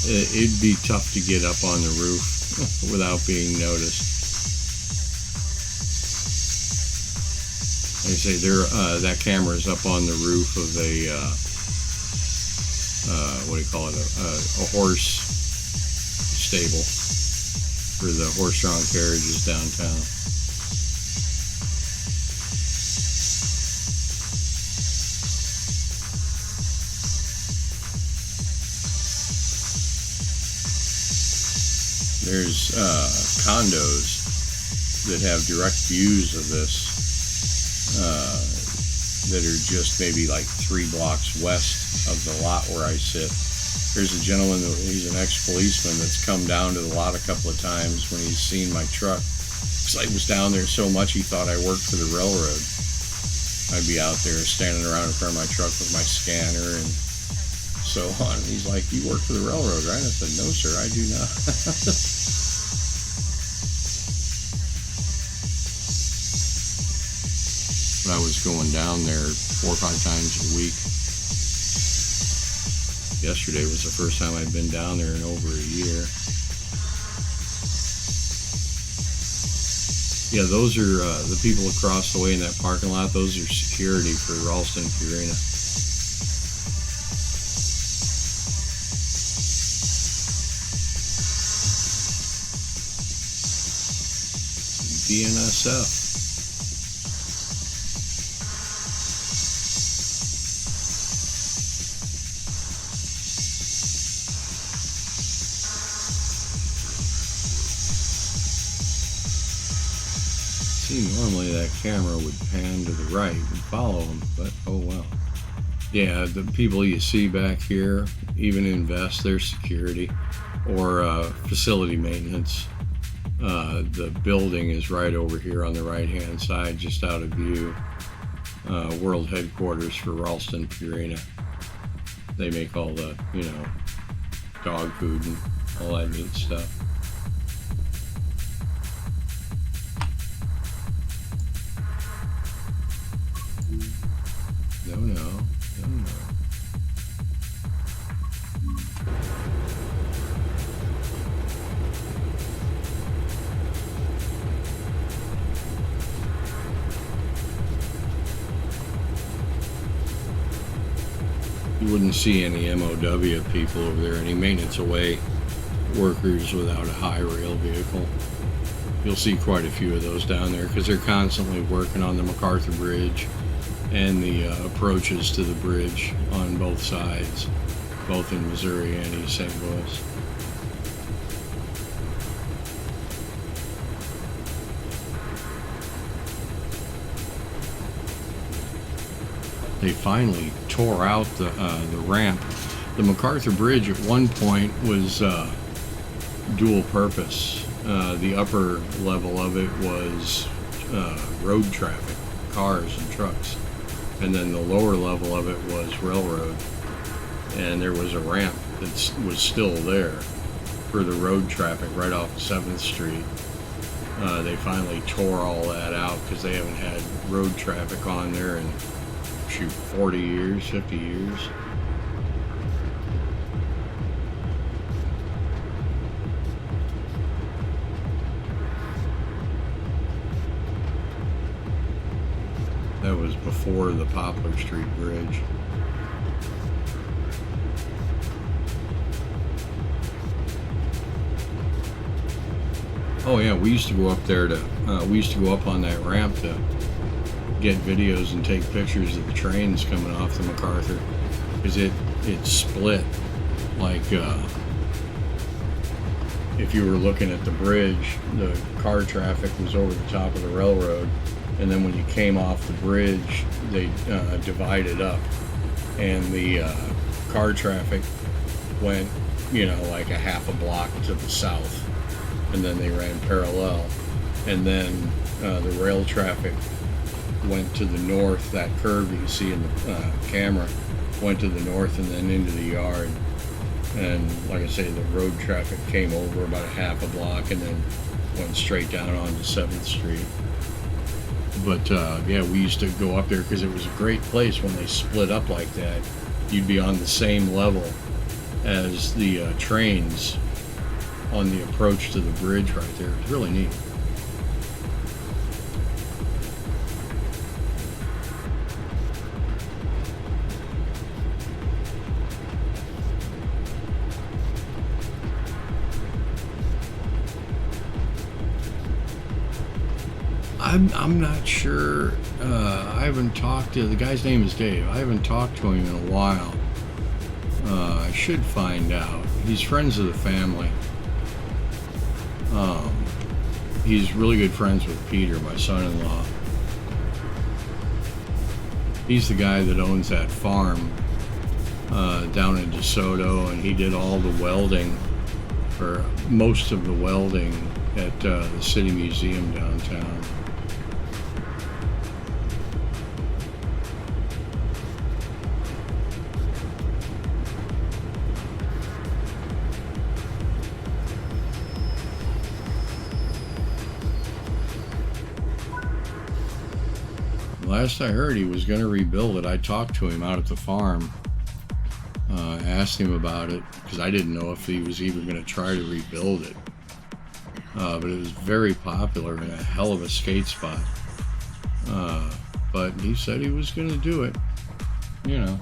It'd be tough to get up on the roof without being noticed. Like I say, that camera is up on the roof of a, what do you call it, a horse stable for the horse-drawn carriages downtown. There's condos that have direct views of this that are just maybe like 3 blocks west of the lot where I sit. There's a gentleman, he's an ex-policeman that's come down to the lot a couple of times when he's seen my truck. Because I was down there so much he thought I worked for the railroad. I'd be out there standing around in front of my truck with my scanner and so on. He's like, "You work for the railroad, right?" I said, "No, sir, I do not." But I was going down there 4 or 5 times a week. Yesterday was the first time I'd been down there in over a year. Yeah, those are the people across the way in that parking lot. Those are security for Ralston Purina. BNSF. See, normally that camera would pan to the right and follow them, but oh well. Yeah, the people you see back here, even invest their security or facility maintenance. The building is right over here on the right-hand side, just out of view. World headquarters for Ralston Purina. They make all the, dog food and all that neat stuff. No. You wouldn't see any MOW people over there, any maintenance away workers without a high rail vehicle. You'll see quite a few of those down there because they're constantly working on the MacArthur Bridge and the approaches to the bridge on both sides, both in Missouri and East St. Louis. They finally tore out the ramp. The MacArthur Bridge at one point was dual purpose. The upper level of it was road traffic, cars and trucks. And then the lower level of it was railroad. And there was a ramp that was still there for the road traffic right off 7th Street. They finally tore all that out because they haven't had road traffic on there in 40 years, 50 years. before the Poplar Street Bridge. Oh yeah, we used to go up there to, we used to go up on that ramp to get videos and take pictures of the trains coming off the MacArthur, because it split like, if you were looking at the bridge, the car traffic was over the top of the railroad, and then when you came off the bridge, they divided up, and the car traffic went, you know, like a half a block to the south, and then they ran parallel, and then the rail traffic went to the north. That curve you see in the camera went to the north and then into the yard. And like I say, the road traffic came over about a half a block and then went straight down onto 7th Street. But yeah, we used to go up there because it was a great place when they split up like that. You'd be on the same level as the trains on the approach to the bridge right there. It's really neat. I'm not sure. I haven't talked to the guy's name is Dave. I haven't talked to him in a while. I should find out. He's friends of the family. He's really good friends with Peter, my son-in-law. He's the guy that owns that farm down in DeSoto, and he did all the welding, or most of the welding, at the City Museum downtown. Last I heard, he was going to rebuild it. I talked to him out at the farm. I asked him about it because I didn't know if he was even going to try to rebuild it. But it was very popular and a hell of a skate spot. But he said he was going to do it. You know.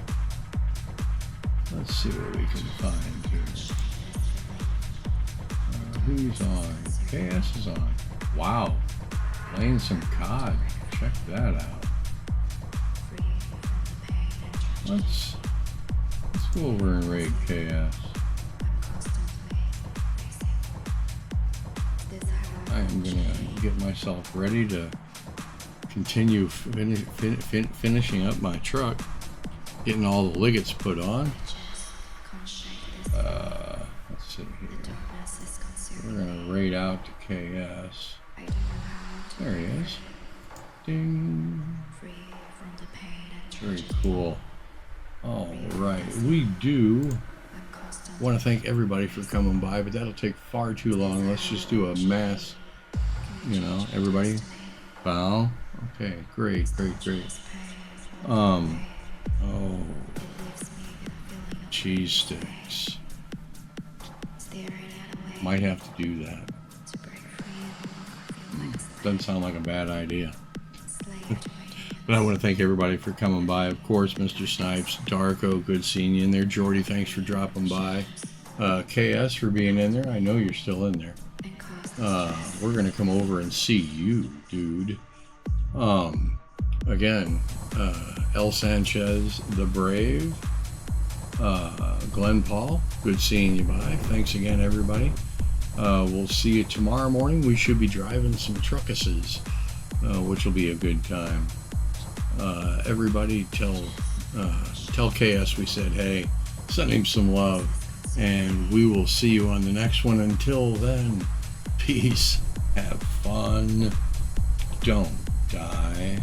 Let's see what we can find here. Who's on? KS is on. Wow. Playing some COD. Check that out. Let's go over and raid KS. I am gonna get myself ready to continue finishing up my truck, getting all the liggets put on. Let's see here. We're gonna raid out to KS. There he is. Ding. Very cool. All right, we do want to thank everybody for coming by, but that'll take far too long. Let's just do a mass, you know, everybody bow. Okay, great. Oh, cheese sticks. Might have to do that. Doesn't sound like a bad idea. But I want to thank everybody for coming by. Of course, Mr. Snipes, Darko, good seeing you in there. Jordy, thanks for dropping by. KS for being in there. I know you're still in there. We're going to come over and see you, dude. Again, El Sanchez, the Brave. Glenn Paul, good seeing you by. Thanks again, everybody. We'll see you tomorrow morning. We should be driving some truckuses, which will be a good time. Everybody tell KS we said hey, send him some love, and we will see you on the next one. Until then, peace, have fun, don't die.